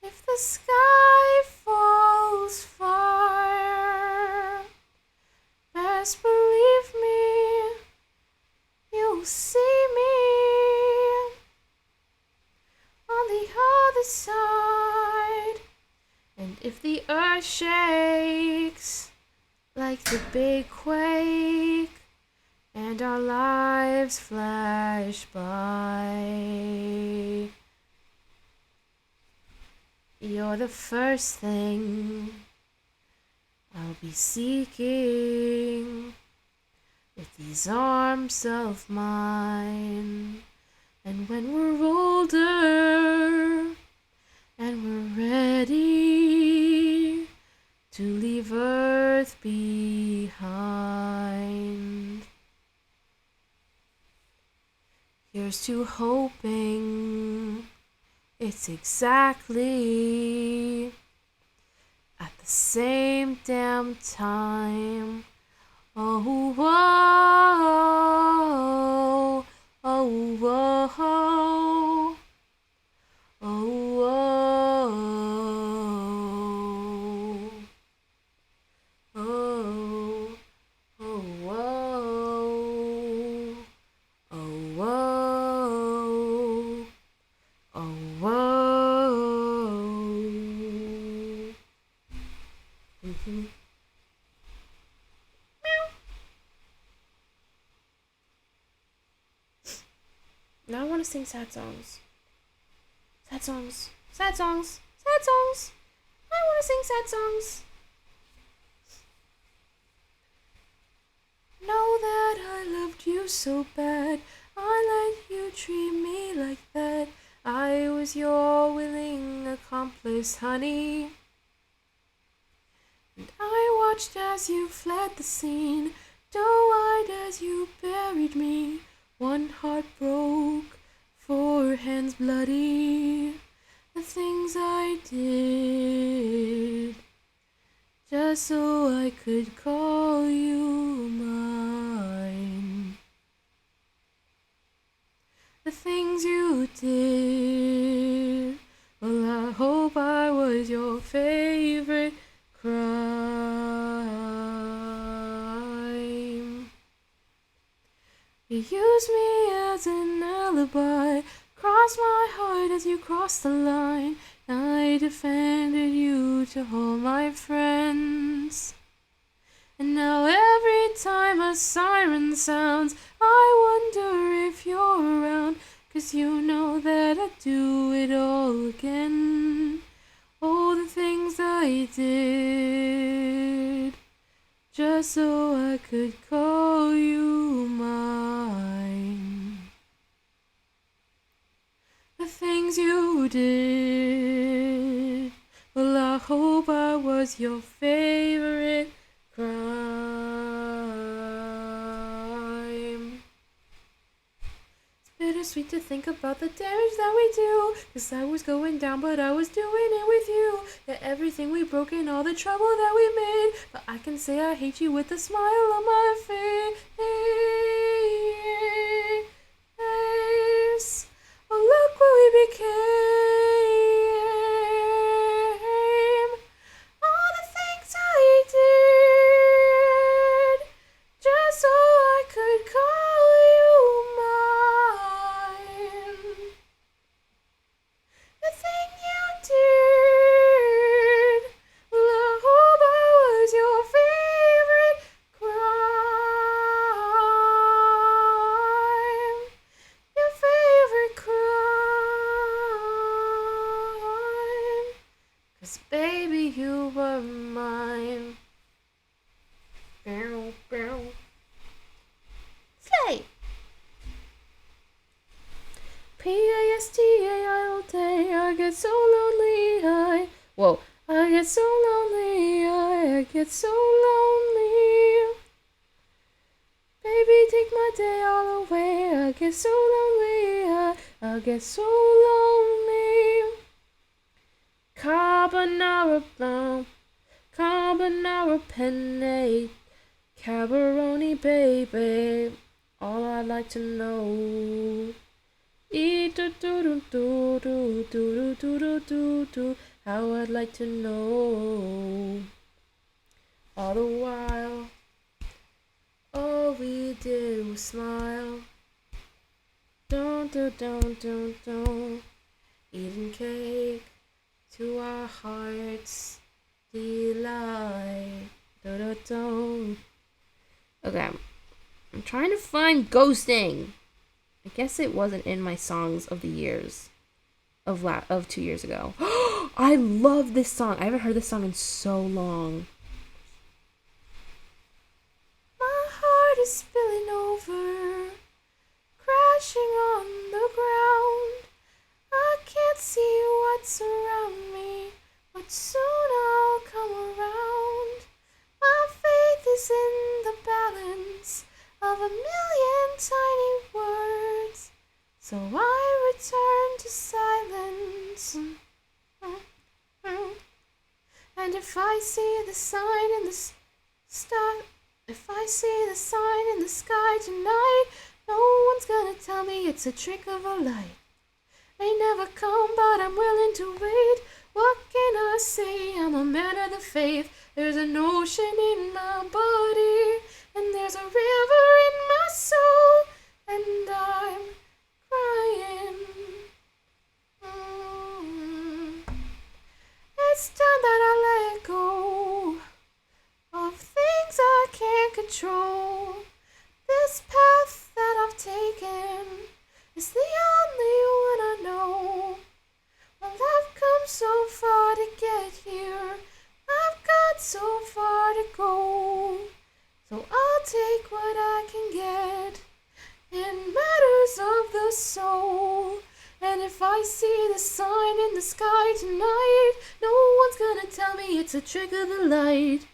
if the sky falls fire, best believe me, you'll see me on the other side. And if the earth shakes like the big quake and our lives flash by, you're the first thing I'll be seeking with these arms of mine. And when we're older and we're ready to leave Earth behind, here's to hoping it's exactly at the same damn time. Oh, whoa, oh, whoa, oh, whoa, oh, oh, whoa, oh, whoa, oh, whoa. Mm-hmm. Now I want to sing sad songs. Sad songs. Sad songs. Sad songs. I want to sing sad songs. Know that I loved you so bad. I let you treat me like that. I was your willing accomplice, honey. And I watched as you fled the scene, doe-eyed as you buried me. One heart broke, 4 hands bloody. The things I did, just so I could call you mine. The things you did, well, I hope I was your favorite crime. You used me as an alibi, crossed my heart as you crossed the line. I defended you to all my friends. And now every time a siren sounds, I wonder if you're around, 'cause you know that I'd do it all again. All the things I did, just so I could call you mine. The things you did, well, I hope I was your favorite crime. It's bittersweet to think about the damage that we do, 'cause I was going down, but I was doing it with you. Yeah, everything we broke and all the trouble that we made, but I can say I hate you with a smile on my face. Oh, look what we became. All the things I did, just so I could call you mine. The thing you did, well, I hope I was your favorite crime. baby, you were mine. Bow, bow. Slay! P-A-S-T-A-I all day. I get so lonely. Whoa. I get so lonely. I get so lonely. Baby, take my day all away. I get so lonely. I get so lonely. Carbonara blanc, carbonara penne, cabaroni baby. All I'd like to know. Eat do do do do do do do do do do. How I'd like to know. All the while, all we did was smile. Don't. Eating cake to our heart's delight. Okay, I'm trying to find ghosting. I guess it wasn't in my songs of the years of 2 years ago. I love this song. I haven't heard this song in so long. My heart is spilling over, crashing on the ground. I can't see what's around me, but soon I'll come around. My faith is in the balance of a million tiny words, so I return to silence. And if I see the sign in the sky tonight, no one's gonna tell me it's a trick of a light. May never come, but I'm willing to wait. What can I say? I'm a man of the faith. There's an ocean in my body, and there's a river in my soul, and I'm crying. It's time that I let go of things I can't control. This path that I've taken is the only one I know. Well, I've come so far to get here. I've got so far to go. So I'll take what I can get in matters of the soul. And if I see the sign in the sky tonight, no one's gonna tell me it's a trick of the light.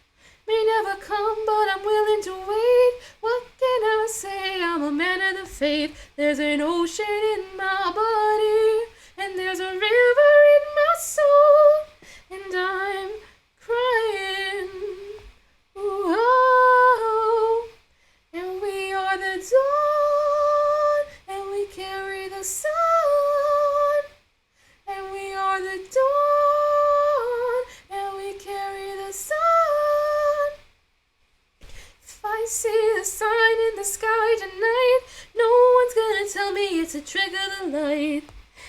May never come, but I'm willing to wait. What can I say? I'm a man of the faith. There's an ocean in my body, and there's a river in my soul, and I'm crying. Ooh, oh, and we are the dawn, and we carry the sun, and we are the dawn, and we carry the sun. If I see the sign in the sky tonight, no one's gonna tell me it's a trick of the light.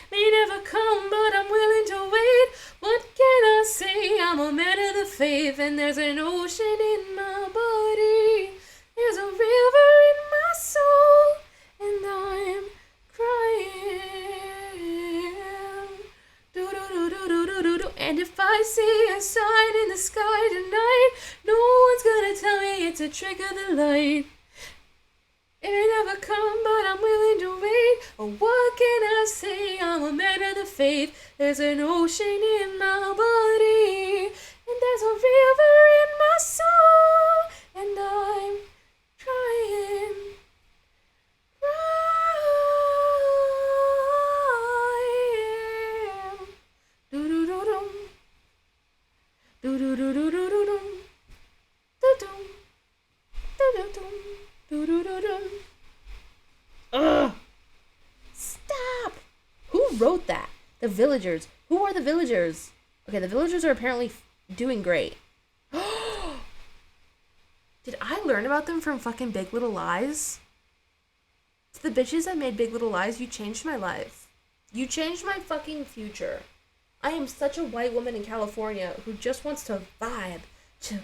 May never come, but I'm willing to wait. What can I say? I'm a man of the faith, and there's an ocean in my body. There's a river in my soul, and I'm crying. Do-do-do-do-do-do-do. And if I see a sign in the sky tonight, no one's gonna tell me it's a trick of the light. It may never come, but I'm willing to wait. Oh, what can I say? I'm a man of the faith. There's an ocean in my body, and there's a river in my soul, and I'm crying. Do-do-do-dum. Do-do-do-do-do-dum. Do-dum. Do-do-dum. Do-do-do-dum. Ugh! Stop! Who wrote that? The villagers. Who are the villagers? Okay, the villagers are apparently doing great. Did I learn about them from fucking Big Little Lies? To the bitches that made Big Little Lies, you changed my life. You changed my fucking future. I am such a white woman in California who just wants to vibe to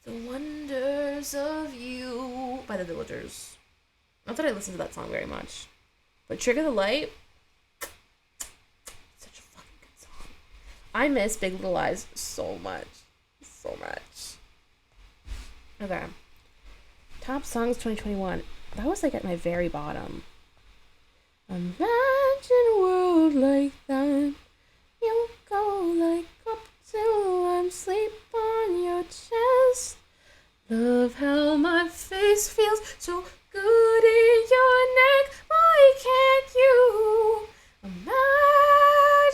The Wonders of You by the Villagers. Not that I listen to that song very much. But Trigger the Light, such a fucking good song. I miss Big Little Lies so much. So much. Okay. Top songs 2021. That was like at my very bottom. Imagine a world like that. You go like up till I'm sleep on your chest. Love how my face feels so good in your neck. Why can't you imagine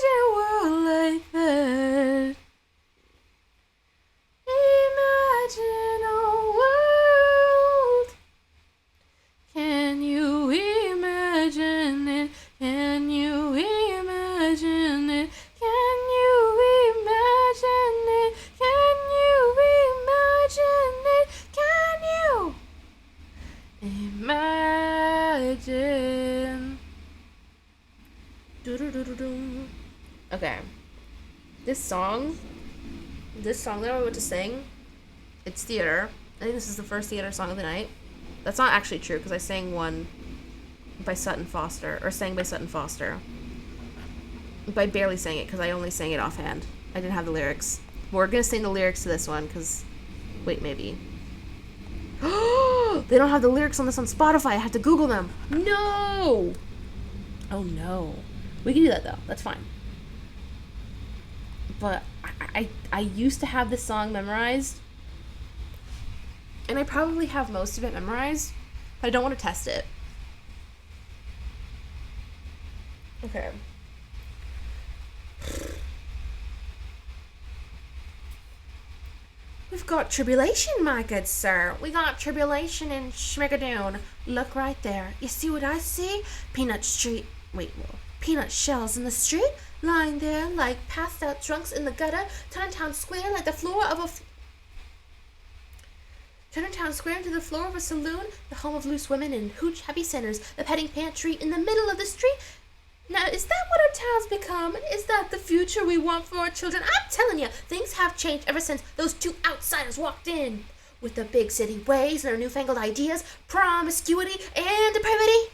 a world like that? Imagine a world. Can you imagine it? Can you imagine it? Can you imagine it? Can you imagine it? Can you imagine? Do-do-do-do-do. Okay. This song that I'm about to sing, it's theater. I think this is the first theater song of the night. That's not actually true because I sang one by Sutton Foster, or sang by Sutton Foster. But I barely sang it because I only sang it offhand. I didn't have the lyrics. We're gonna sing the lyrics to this one because, wait, maybe. They don't have the lyrics on this on Spotify. I have to Google them. No. Oh no. We can do that though. That's fine. But I used to have this song memorized. And I probably have most of it memorized. But I don't want to test it. Okay. We've got tribulation, my good sir. We got tribulation in Schmigadoon. Look right there. You see what I see? Peanut shells in the street, lying there like passed out drunks in the gutter. Chinatown Square like the floor of a Chinatown Square into the floor of a saloon, the home of loose women and hooch happy sinners, the petting pantry in the middle of the street. Now, is that what our town's become? Is that the future we want for our children? I'm telling you, things have changed ever since those two outsiders walked in. With their big city ways and their newfangled ideas, promiscuity and depravity.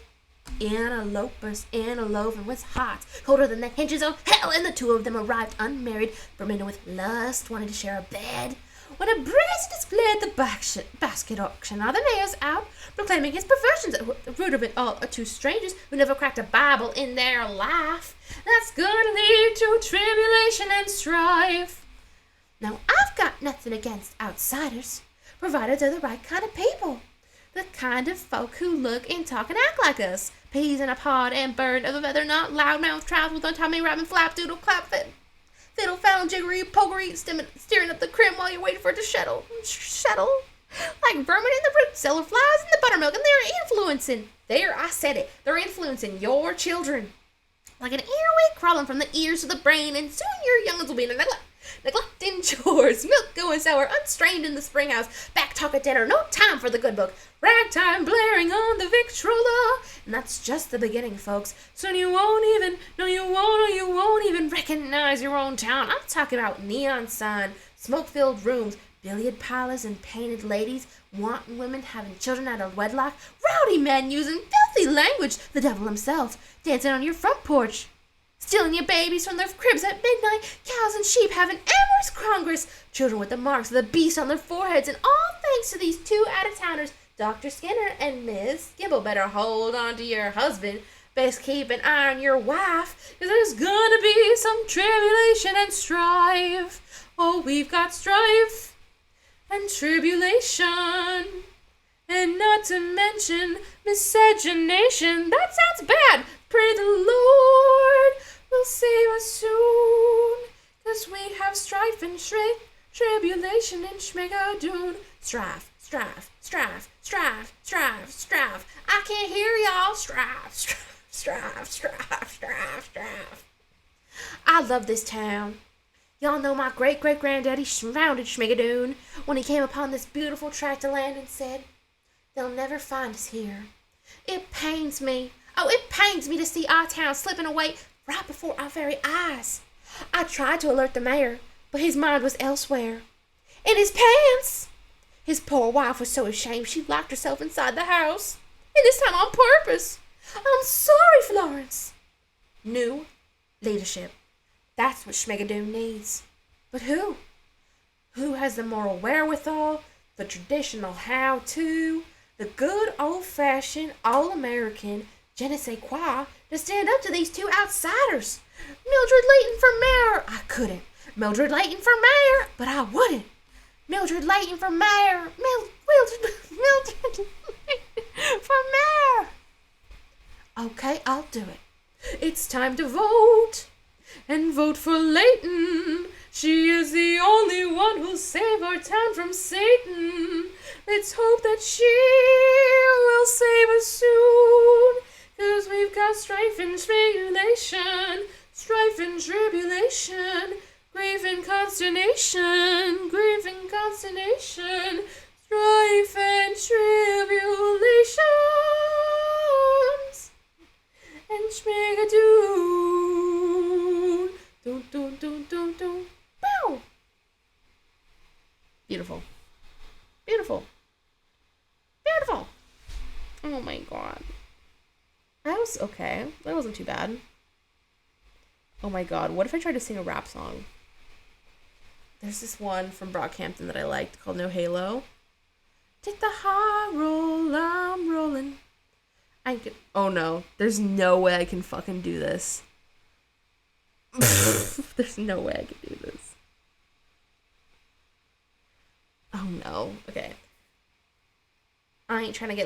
Interlopers, interloping with hearts colder than the hinges of hell, and the two of them arrived unmarried, burning with lust, wanting to share a bed. When a brazen display at the basket auction, are the mayor's out, proclaiming his perversions. At the root of it all are two strangers who never cracked a Bible in their life. That's gonna lead to tribulation and strife. Now, I've got nothing against outsiders, provided they're the right kind of people. The kind of folk who look and talk and act like us. Peas in a pod and bird of a feather, not loud-mouthed trouts with untimely rapping flap, doodle, clap, fit. Fiddle, foul, jiggery, pokery, steering up the crim while you're waiting for it to settle. Like vermin in the root cellar, flies in the buttermilk, and I said it, they're influencing your children. Like an earwig crawling from the ears to the brain, and soon your young'uns will be neglecting chores, milk going sour, unstrained in the spring house, back talk at dinner, no time for the good book, ragtime blaring on the Victrola. And that's just the beginning, folks. Soon you won't even recognize your own town. I'm talking about neon sign, smoke-filled rooms, billiard parlors and painted ladies, wanton women having children out of wedlock, rowdy men using filthy language, the devil himself, dancing on your front porch, stealing your babies from their cribs at midnight, cows and sheep having amorous congress, children with the marks of the beast on their foreheads, and all thanks to these two out-of-towners, Dr. Skinner and Miss Gibble. Better hold on to your husband. Best keep an eye on your wife, 'cause there's gonna be some tribulation and strife. Oh, we've got strife and tribulation, and not to mention miscegenation. That sounds bad. Pray the Lord will save us soon, 'cause we have strife and tribulation and Schmigadoon. Strife, strife, strife, strife, strife, strife. I can't hear y'all. Strife, strife, strife, strife, strife, strife. I love this town. Y'all know my great-great-granddaddy surrounded Schmigadoon when he came upon this beautiful tract of land and said, "They'll never find us here." It pains me. Oh, it pains me to see our town slipping away right before our very eyes. I tried to alert the mayor, but his mind was elsewhere. In his pants! His poor wife was so ashamed she locked herself inside the house. And this time on purpose. I'm sorry, Florence. New leadership. That's what Schmigadoon needs. But who? Who has the moral wherewithal, the traditional how-to, the good old-fashioned, all-American je ne sais quoi to stand up to these two outsiders? Mildred Layton for mayor. I couldn't. Mildred Layton for mayor, but I wouldn't. Mildred Layton for mayor. Mildred Layton for mayor. Okay, I'll do it. It's time to vote. And vote for Layton. She is the only one who'll save our town from Satan. Let's hope that she will save us soon. 'Cause we've got strife and tribulation. Strife and tribulation. Grief and consternation. Grief and consternation. Strife and tribulations. And Schmigadoon. Dun, dun, dun, dun, dun. Bow. Beautiful. Beautiful. Beautiful. Oh my god. That was okay. That wasn't too bad. Oh my god. What if I tried to sing a rap song? There's this one from Brockhampton that I liked called No Halo. Take the high roll, I'm rolling. Oh no. There's no way I can fucking do this. There's no way I can do this. Oh no. Okay. I ain't trying to get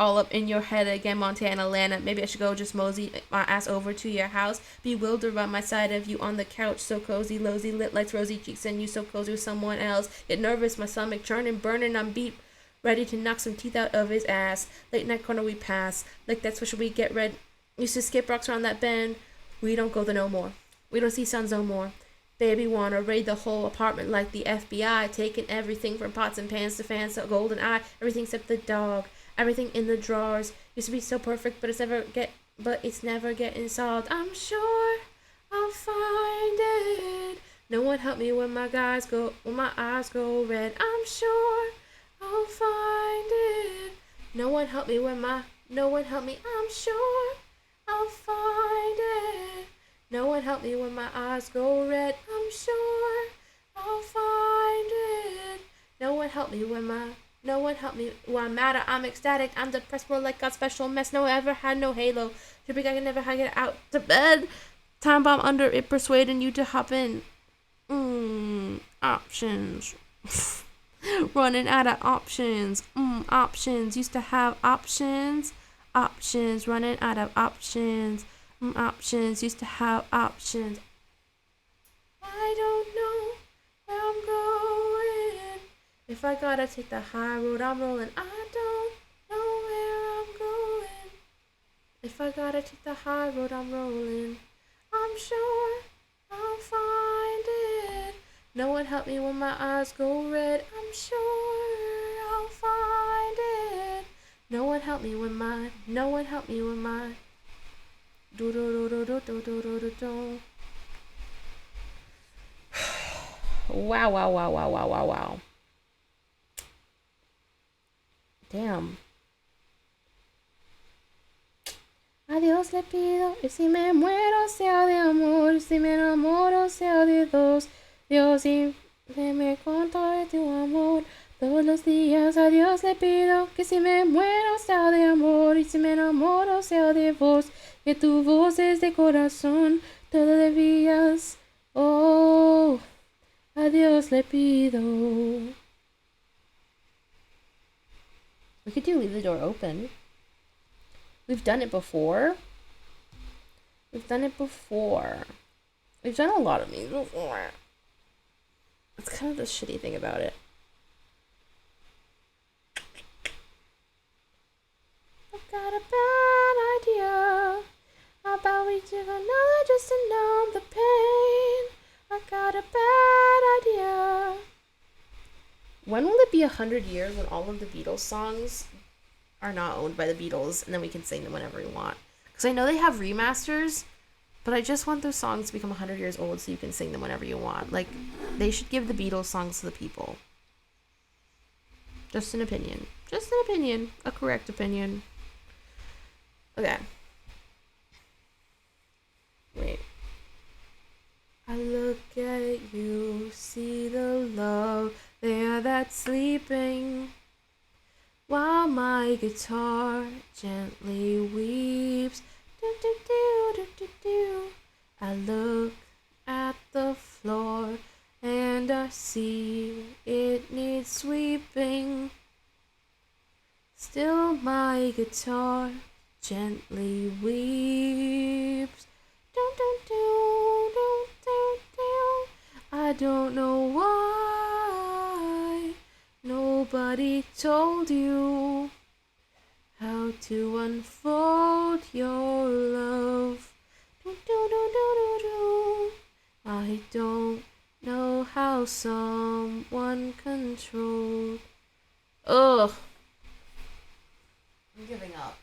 all up in your head again, Montana Atlanta. Maybe I should go just mosey my ass over to your house. Bewildered by my side of you on the couch, so cozy, losy, lit lights, rosy cheeks, and you so cozy with someone else. Get nervous, my stomach churning, burning, I'm beat, ready to knock some teeth out of his ass. Late night corner we pass, like that's what we get red. Used to skip rocks around that bend. We don't go there no more. We don't see suns no more. Baby wanna raid the whole apartment like the FBI, taking everything from pots and pans to fans to golden eye, everything except the dog, everything in the drawers. Used to be so perfect, but it's never getting solved. I'm sure I'll find it. No one help me when my eyes go red. I'm sure I'll find it. No one help me. I'm sure I'll find it. No one help me when my eyes go red. I'm sure I'll find it. No one help me when I'm mad, I'm ecstatic, I'm depressed, more like God's special mess. No, I ever had no halo. Should be I can never get out to bed. Time bomb under it, persuading you to hop in. Options. Running out of options. Options. Used to have options. Options. Running out of options. Options. Used to have options. I don't know where I'm going. If I gotta take the high road, I'm rolling. I don't know where I'm going. If I gotta take the high road, I'm rolling. I'm sure I'll find it. No one help me when my eyes go red. I'm sure I'll find it. No one help me when my do do do do do do do do do. Wow. Damn. Adiós le pido, y si me muero sea de amor, si me enamoro sea de dos. Dios, y me conto de tu amor todos los días. A Dios le pido que si me muero sea de amor, y si me enamoro sea de vos. Que tu voz es de corazón, todo debías. Oh, a Dios le pido. We could do leave the door open. We've done it before. We've done a lot of these before. That's kind of the shitty thing about it. I've got a bad idea about we took another just to numb the pain. I got a bad idea. When will it be 100 years when all of the Beatles songs are not owned by the Beatles and then we can sing them whenever we want? Because I know they have remasters, but I just want those songs to become 100 years old so you can sing them whenever you want. Like, they should give the Beatles songs to the people. Just an opinion. A correct opinion. Okay. Wait. sleeping while my guitar gently weeps. Do, do, do, do, do, do. I look at the floor and I see it needs sweeping. Still my guitar gently weeps. Do, do, do, do, do, do. I don't know why nobody told you how to unfold your love. Do, do, do, do, do, do. I don't know how someone controlled. Ugh. I'm giving up.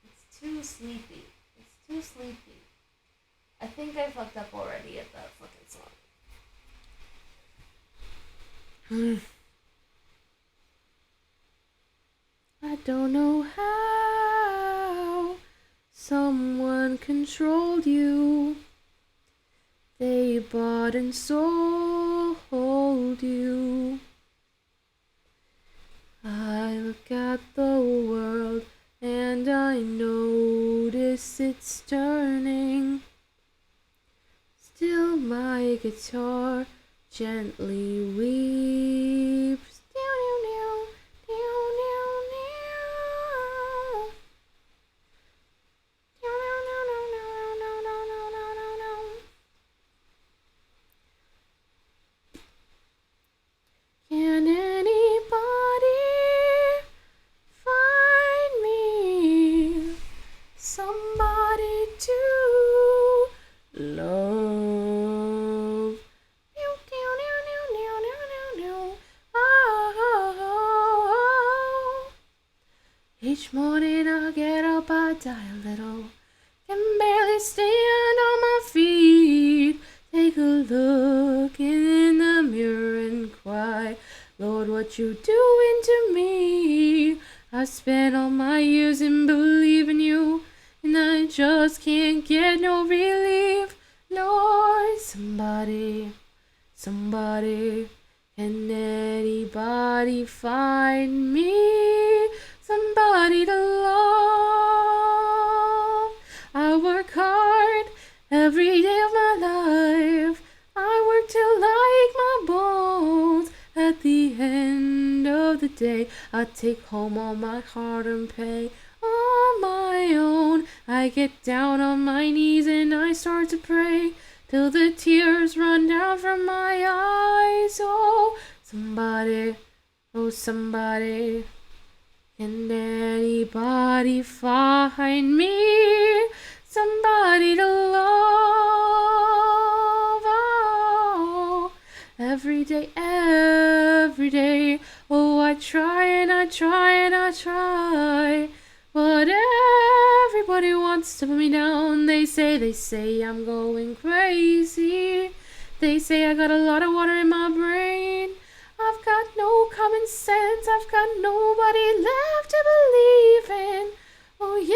It's too sleepy. It's too sleepy. I think I fucked up already at that fucking song. I don't know how someone controlled you. They bought and sold you. I look at the world and I notice it's turning. Still my guitar gently weeps. Can anybody find me somebody to love? Oh. Each morning I get up, I die a little, can barely stand on my feet. Take a look in the mirror and cry, Lord, what you doing to me? I spent all my years in believing you, and I just can't get no relief. Lord, somebody, can anybody find me somebody to love? I work hard every day of my life. I work till I ache my bones. At the end of the day, I take home all my hard-earned pay. On my own, I get down on my knees and I start to pray till the tears run down from my eyes. Oh, somebody, can anybody find me somebody to love? Oh, every day. Oh, I try and I try and I try, but everybody wants to put me down. They say I'm going crazy. They say I got a lot of water in my brain. I've got no common sense. I've got nobody left to believe in. Oh yeah,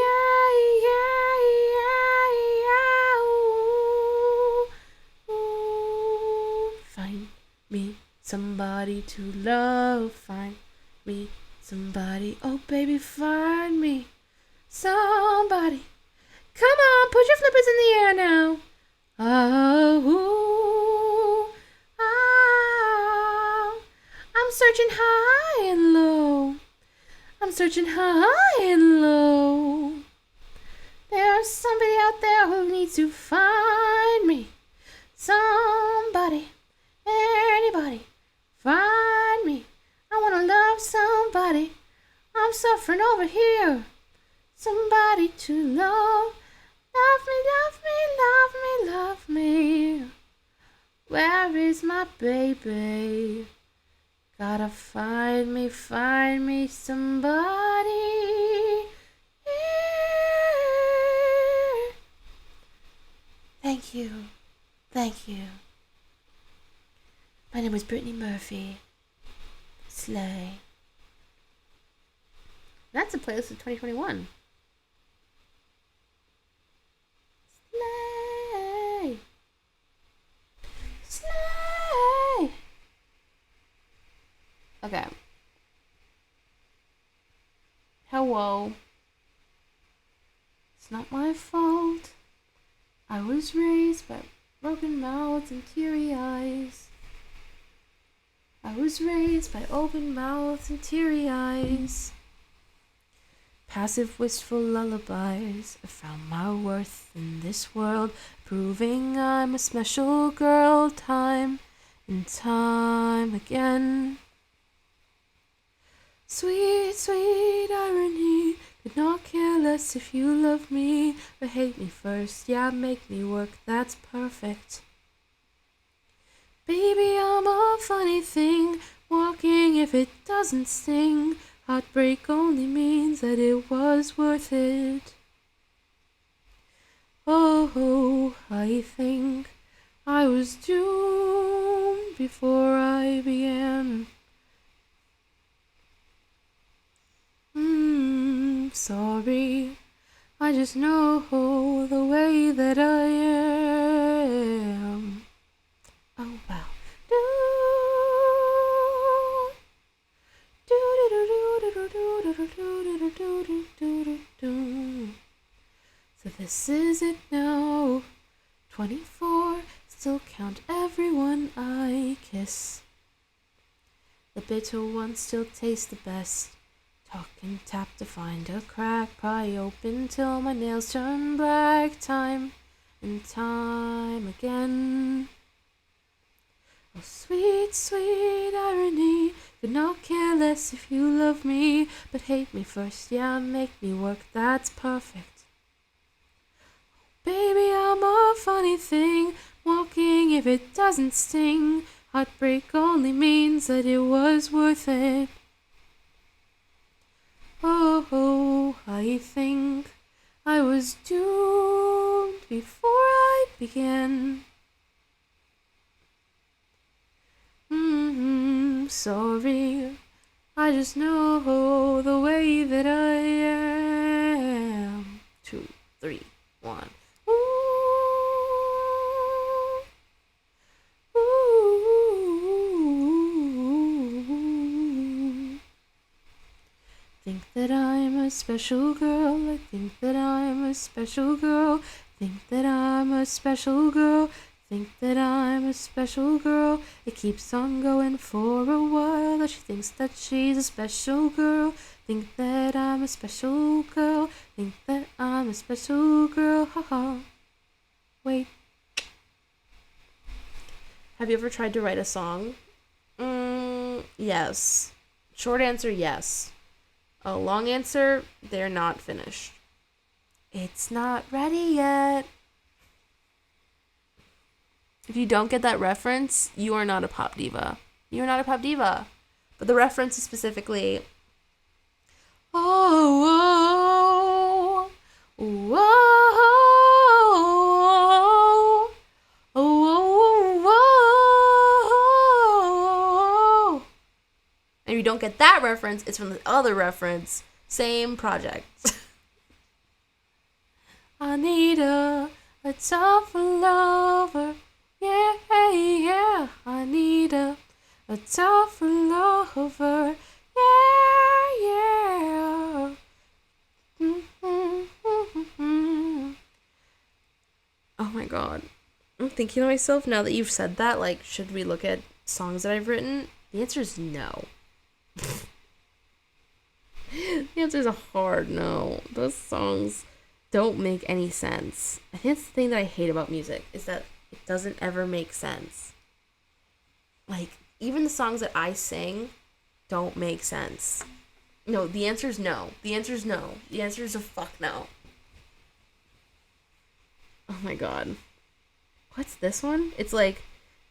ooh. Find me somebody to love. Find me somebody. Oh baby, find me somebody. Come on, put your flippers in the air now. Oh, I'm searching high and low. I'm searching high and low. There's somebody out there who needs to find me. Somebody, anybody, find me. I wanna love somebody. I'm suffering over here. Somebody to love. Love me, love me, love me, love me. Where is my baby? Gotta find me somebody. Here. Thank you. My name is Brittany Murphy. Slay. That's a playlist of 2021. Slay. Okay. I was raised by broken mouths and teary eyes. I was raised by open mouths and teary eyes. Passive, wistful lullabies. I found my worth in this world, proving I'm a special girl time and time again. Sweet, sweet irony. Could not care less if you love me, but hate me first. Yeah, make me work, that's perfect. Baby, I'm a funny thing, walking if it doesn't sting. Heartbreak only means that it was worth it. Oh, I think I was doomed before I began. Sorry, I just know the way that I am. Oh wow. So this is it now. 24, still count everyone I kiss. The bitter ones still taste the best. Talk and tap to find a crack, pry open till my nails turn black, time and time again. Oh, sweet, sweet irony, could not care less if you love me, but hate me first, yeah, make me work, that's perfect. Baby, I'm a funny thing, walking if it doesn't sting. Heartbreak only means that it was worth it. Oh, I think I was doomed before I began. Sorry, I just know the way that I am. 2, 3, 1. Ooh, ooh. Think that I'm a special girl. I think that I'm a special girl. Think that I'm a special girl. Think that I'm a special girl. It keeps on going for a while that she thinks that she's a special girl. Think that I'm a special girl. Think that I'm a special girl. Haha. Wait. Have you ever tried to write a song? Yes. Short answer, yes. A long answer, they're not finished. It's not ready yet. If you don't get that reference, you are not a pop diva. You are not a pop diva. But the reference is specifically, oh, oh, oh, oh, oh, oh. And if you don't get that reference, it's from the other reference. Same project. I need a tough lover. Yeah, yeah, I need a tough lover. Yeah, yeah. Oh my god. I'm thinking to myself, now that you've said that, like, should we look at songs that I've written? The answer is no. The answer is a hard no. Those songs don't make any sense. I think that's the thing that I hate about music, is that it doesn't ever make sense. Like, even the songs that I sing don't make sense. No, the answer is no. The answer is no. The answer is a fuck no. Oh my god. What's this one? It's like,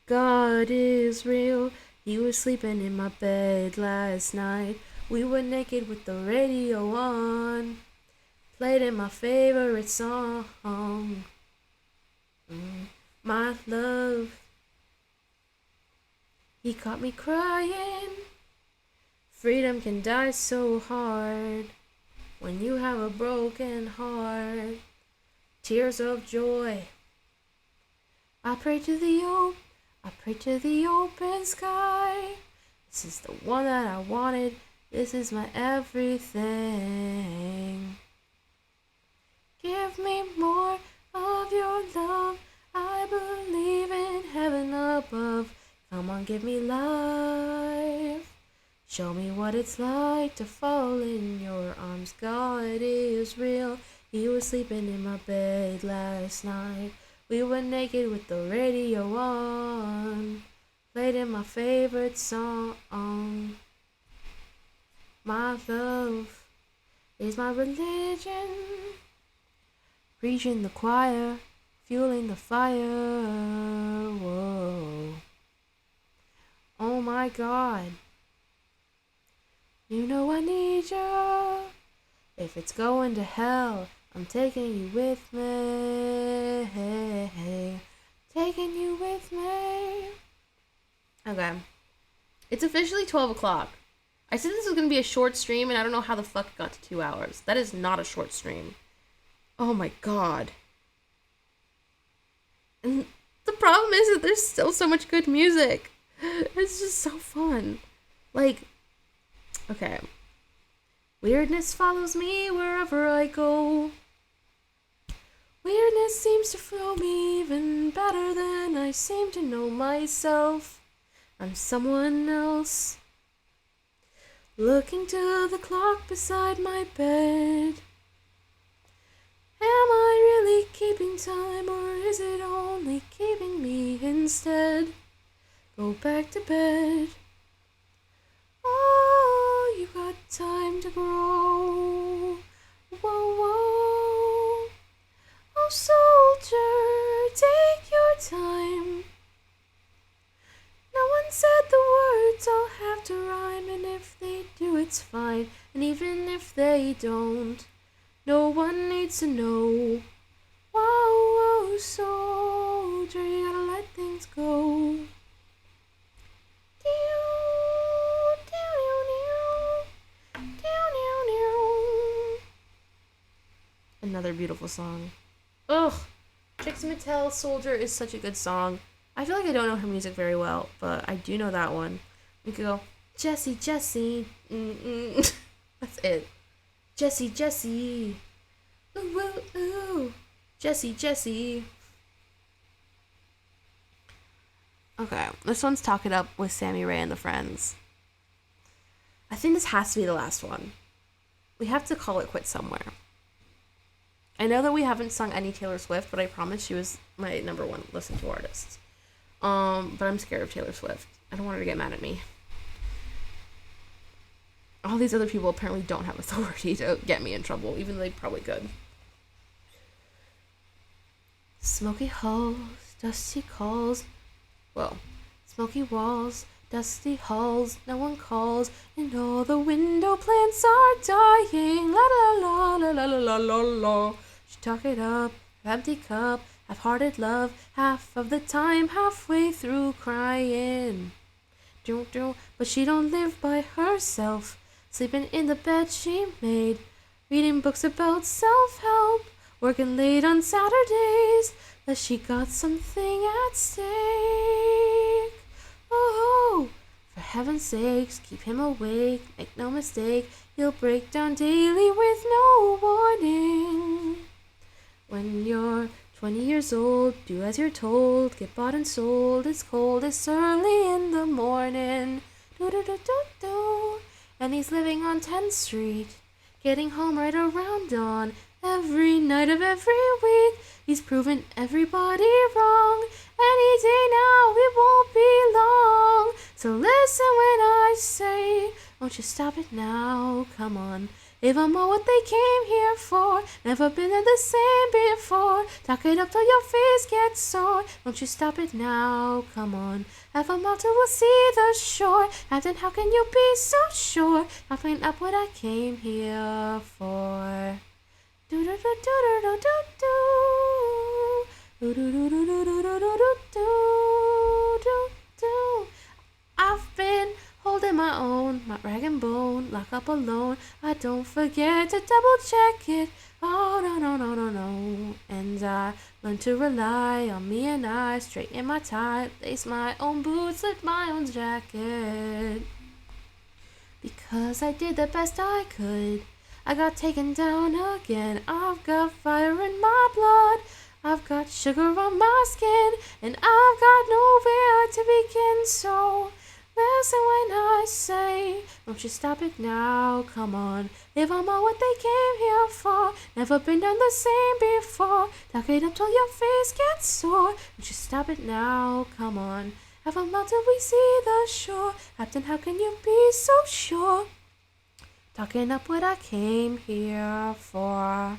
God is real. He was sleeping in my bed last night. We were naked with the radio on. Played in my favorite song. My love. He caught me crying. Freedom can die so hard when you have a broken heart. Tears of joy. I pray to the open sky. This is the one that I wanted. This is my everything. Give me more of your love. believe in heaven above. Come on, give me life. Show me what it's like to fall in your arms. God is real. He was sleeping in my bed last night. We were naked with the radio on. Played in my favorite song. My love is my religion. Preaching the choir, fueling the fire. Whoa. Oh my God. You know I need you. If it's going to hell, I'm taking you with me. Taking you with me. Okay. It's officially 12 o'clock. I said this was going to be a short stream, and I don't know how the fuck it got to 2 hours. That is not a short stream. Oh my God. And the problem is that there's still so much good music. It's just so fun. Like, okay. Weirdness follows me wherever I go. Weirdness seems to know me even better than I seem to know myself. I'm someone else. Looking to the clock beside my bed. Am I really keeping time, or is it only keeping me instead? Go back to bed. Oh, you got time to grow. Whoa, whoa. Oh, soldier, take your time. No one said the words all have to rhyme, and if they do, it's fine. And even if they don't, no one needs to know. Whoa, whoa, soldier, you gotta let things go. Another beautiful song. Ugh, Trixie Mattel, Soldier is such a good song. I feel like I don't know her music very well, but I do know that one. We could go, Jessie, Jessie, that's it. Jessie, Jessie, ooh, ooh, ooh, Jessie, Jessie. Okay, this one's Talk It Up with Sammy Ray and the Friends. I think this has to be the last one. We have to call it quits somewhere. I know that we haven't sung any Taylor Swift, but I promise she was my number one listen to artist. But I'm scared of Taylor Swift. I don't want her to get mad at me. All these other people apparently don't have authority to get me in trouble, even though they probably could. Smoky halls, dusty calls. Well, smoky walls, dusty halls, no one calls, and all the window plants are dying. La la la la la la la la la. She talk it up, empty cup, half-hearted love, half of the time, halfway through crying. But she don't live by herself, sleeping in the bed she made, reading books about self-help, working late on Saturdays, that she got something at stake. Oh, for heaven's sakes, keep him awake, make no mistake, he'll break down daily with no warning. When you're 20 years old, do as you're told, get bought and sold, it's cold, it's early in the morning. Do-do-do-do-do. And he's living on 10th Street, getting home right around dawn, every night of every week. He's proven everybody wrong. Any day now, it won't be long. So listen when I say, won't you stop it now? Come on. If I'm all what they came here for, never been in the same before. Talk it up till your face gets sore. Won't you stop it now? Come on. Have a mouth till we'll see the shore. Captain, how can you be so sure? Not playing up what I came here for. Do do do do do do do do do do do do do do do do do. I've been holding my own, my rag and bone, lock up alone. I don't forget to double check it. Oh no no no no no. And I learned to rely on me and I, straighten my tie, lace my own boots, slip my own jacket. Because I did the best I could. I got taken down again. I've got fire in my blood. I've got sugar on my skin, and I've got nowhere to begin. So listen when I say, don't you stop it now, come on. Give 'em all what they came here for. Never been done the same before. Talk it up till your face gets sore. Don't you stop it now, come on. Have 'em all till we see the shore. Captain, how can you be so sure? Talking up what I came here for.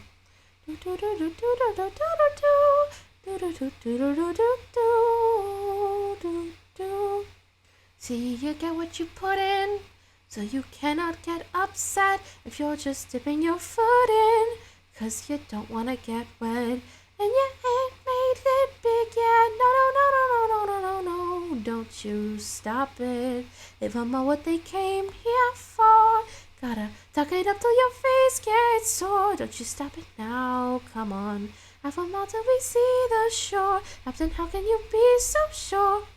See, you get what you put in, so you cannot get upset if you're just dipping your foot in, 'cause you don't wanna get wet, and you ain't made it big yet. No, no, no, no, no, no, no, no, no, don't you stop it. If I'm all what they came here for, gotta tuck it up till your face gets sore. Don't you stop it now, come on. Have a mile till we see the shore. Captain, how can you be so sure?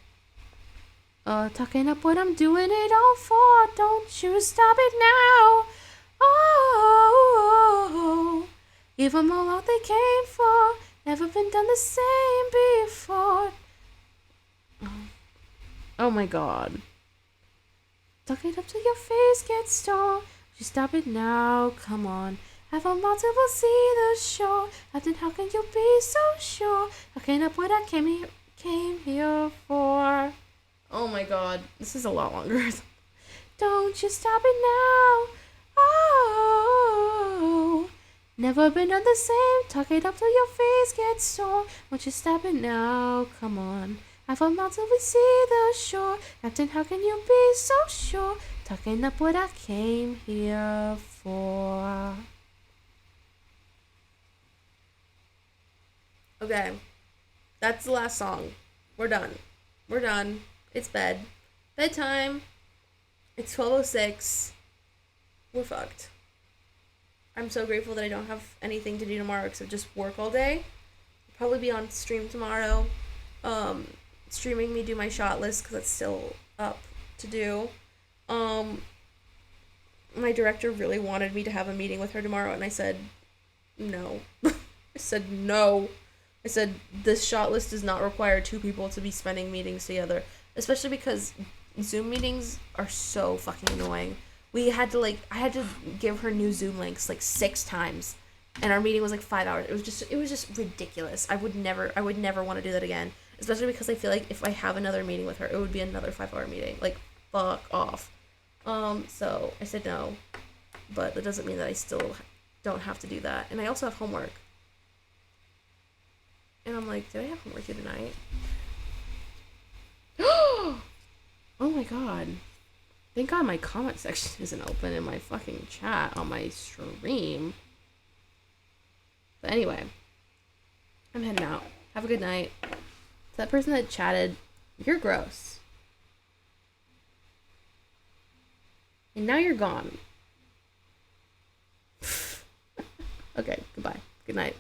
Tucking up what I'm doing it all for. Don't you stop it now. Oh, give 'em all what they came for. Never been done the same before. Oh my god. Tuck it up till your face gets sore. You stop it now, come on. Have a mile till we'll see the shore. Captain, how can you be so sure? Tucking up what I came here for. Oh my god, this is a lot longer. Don't you stop it now. Oh, never been done the same. Tuck it up till your face gets sore. Won't you stop it now? Come on. Have a mile till we see the shore. Captain, how can you be so sure? Tucking up what I came here for. Okay, that's the last song. We're done. We're done. It's bedtime. It's 12:06. We're fucked. I'm so grateful that I don't have anything to do tomorrow except just work all day. I'll probably be on stream tomorrow, streaming me do my shot list because it's still up to do. My director really wanted me to have a meeting with her tomorrow, and I said no. I said no. I said this shot list does not require two people to be spending meetings together. Especially because Zoom meetings are so fucking annoying. I had to give her new Zoom links 6 times, and our meeting was 5 hours. It was just ridiculous. I would never want to do that again. Especially because I feel like if I have another meeting with her, it would be another 5-hour meeting. Fuck off. So I said no, but that doesn't mean that I still don't have to do that. And I also have homework. And I'm like, did I have homework due tonight? Oh my god. Thank god my comment section isn't open in my fucking chat on my stream. But anyway, I'm heading out. Have a good night. To that person that chatted, you're gross. And now you're gone. Okay, goodbye. Good night.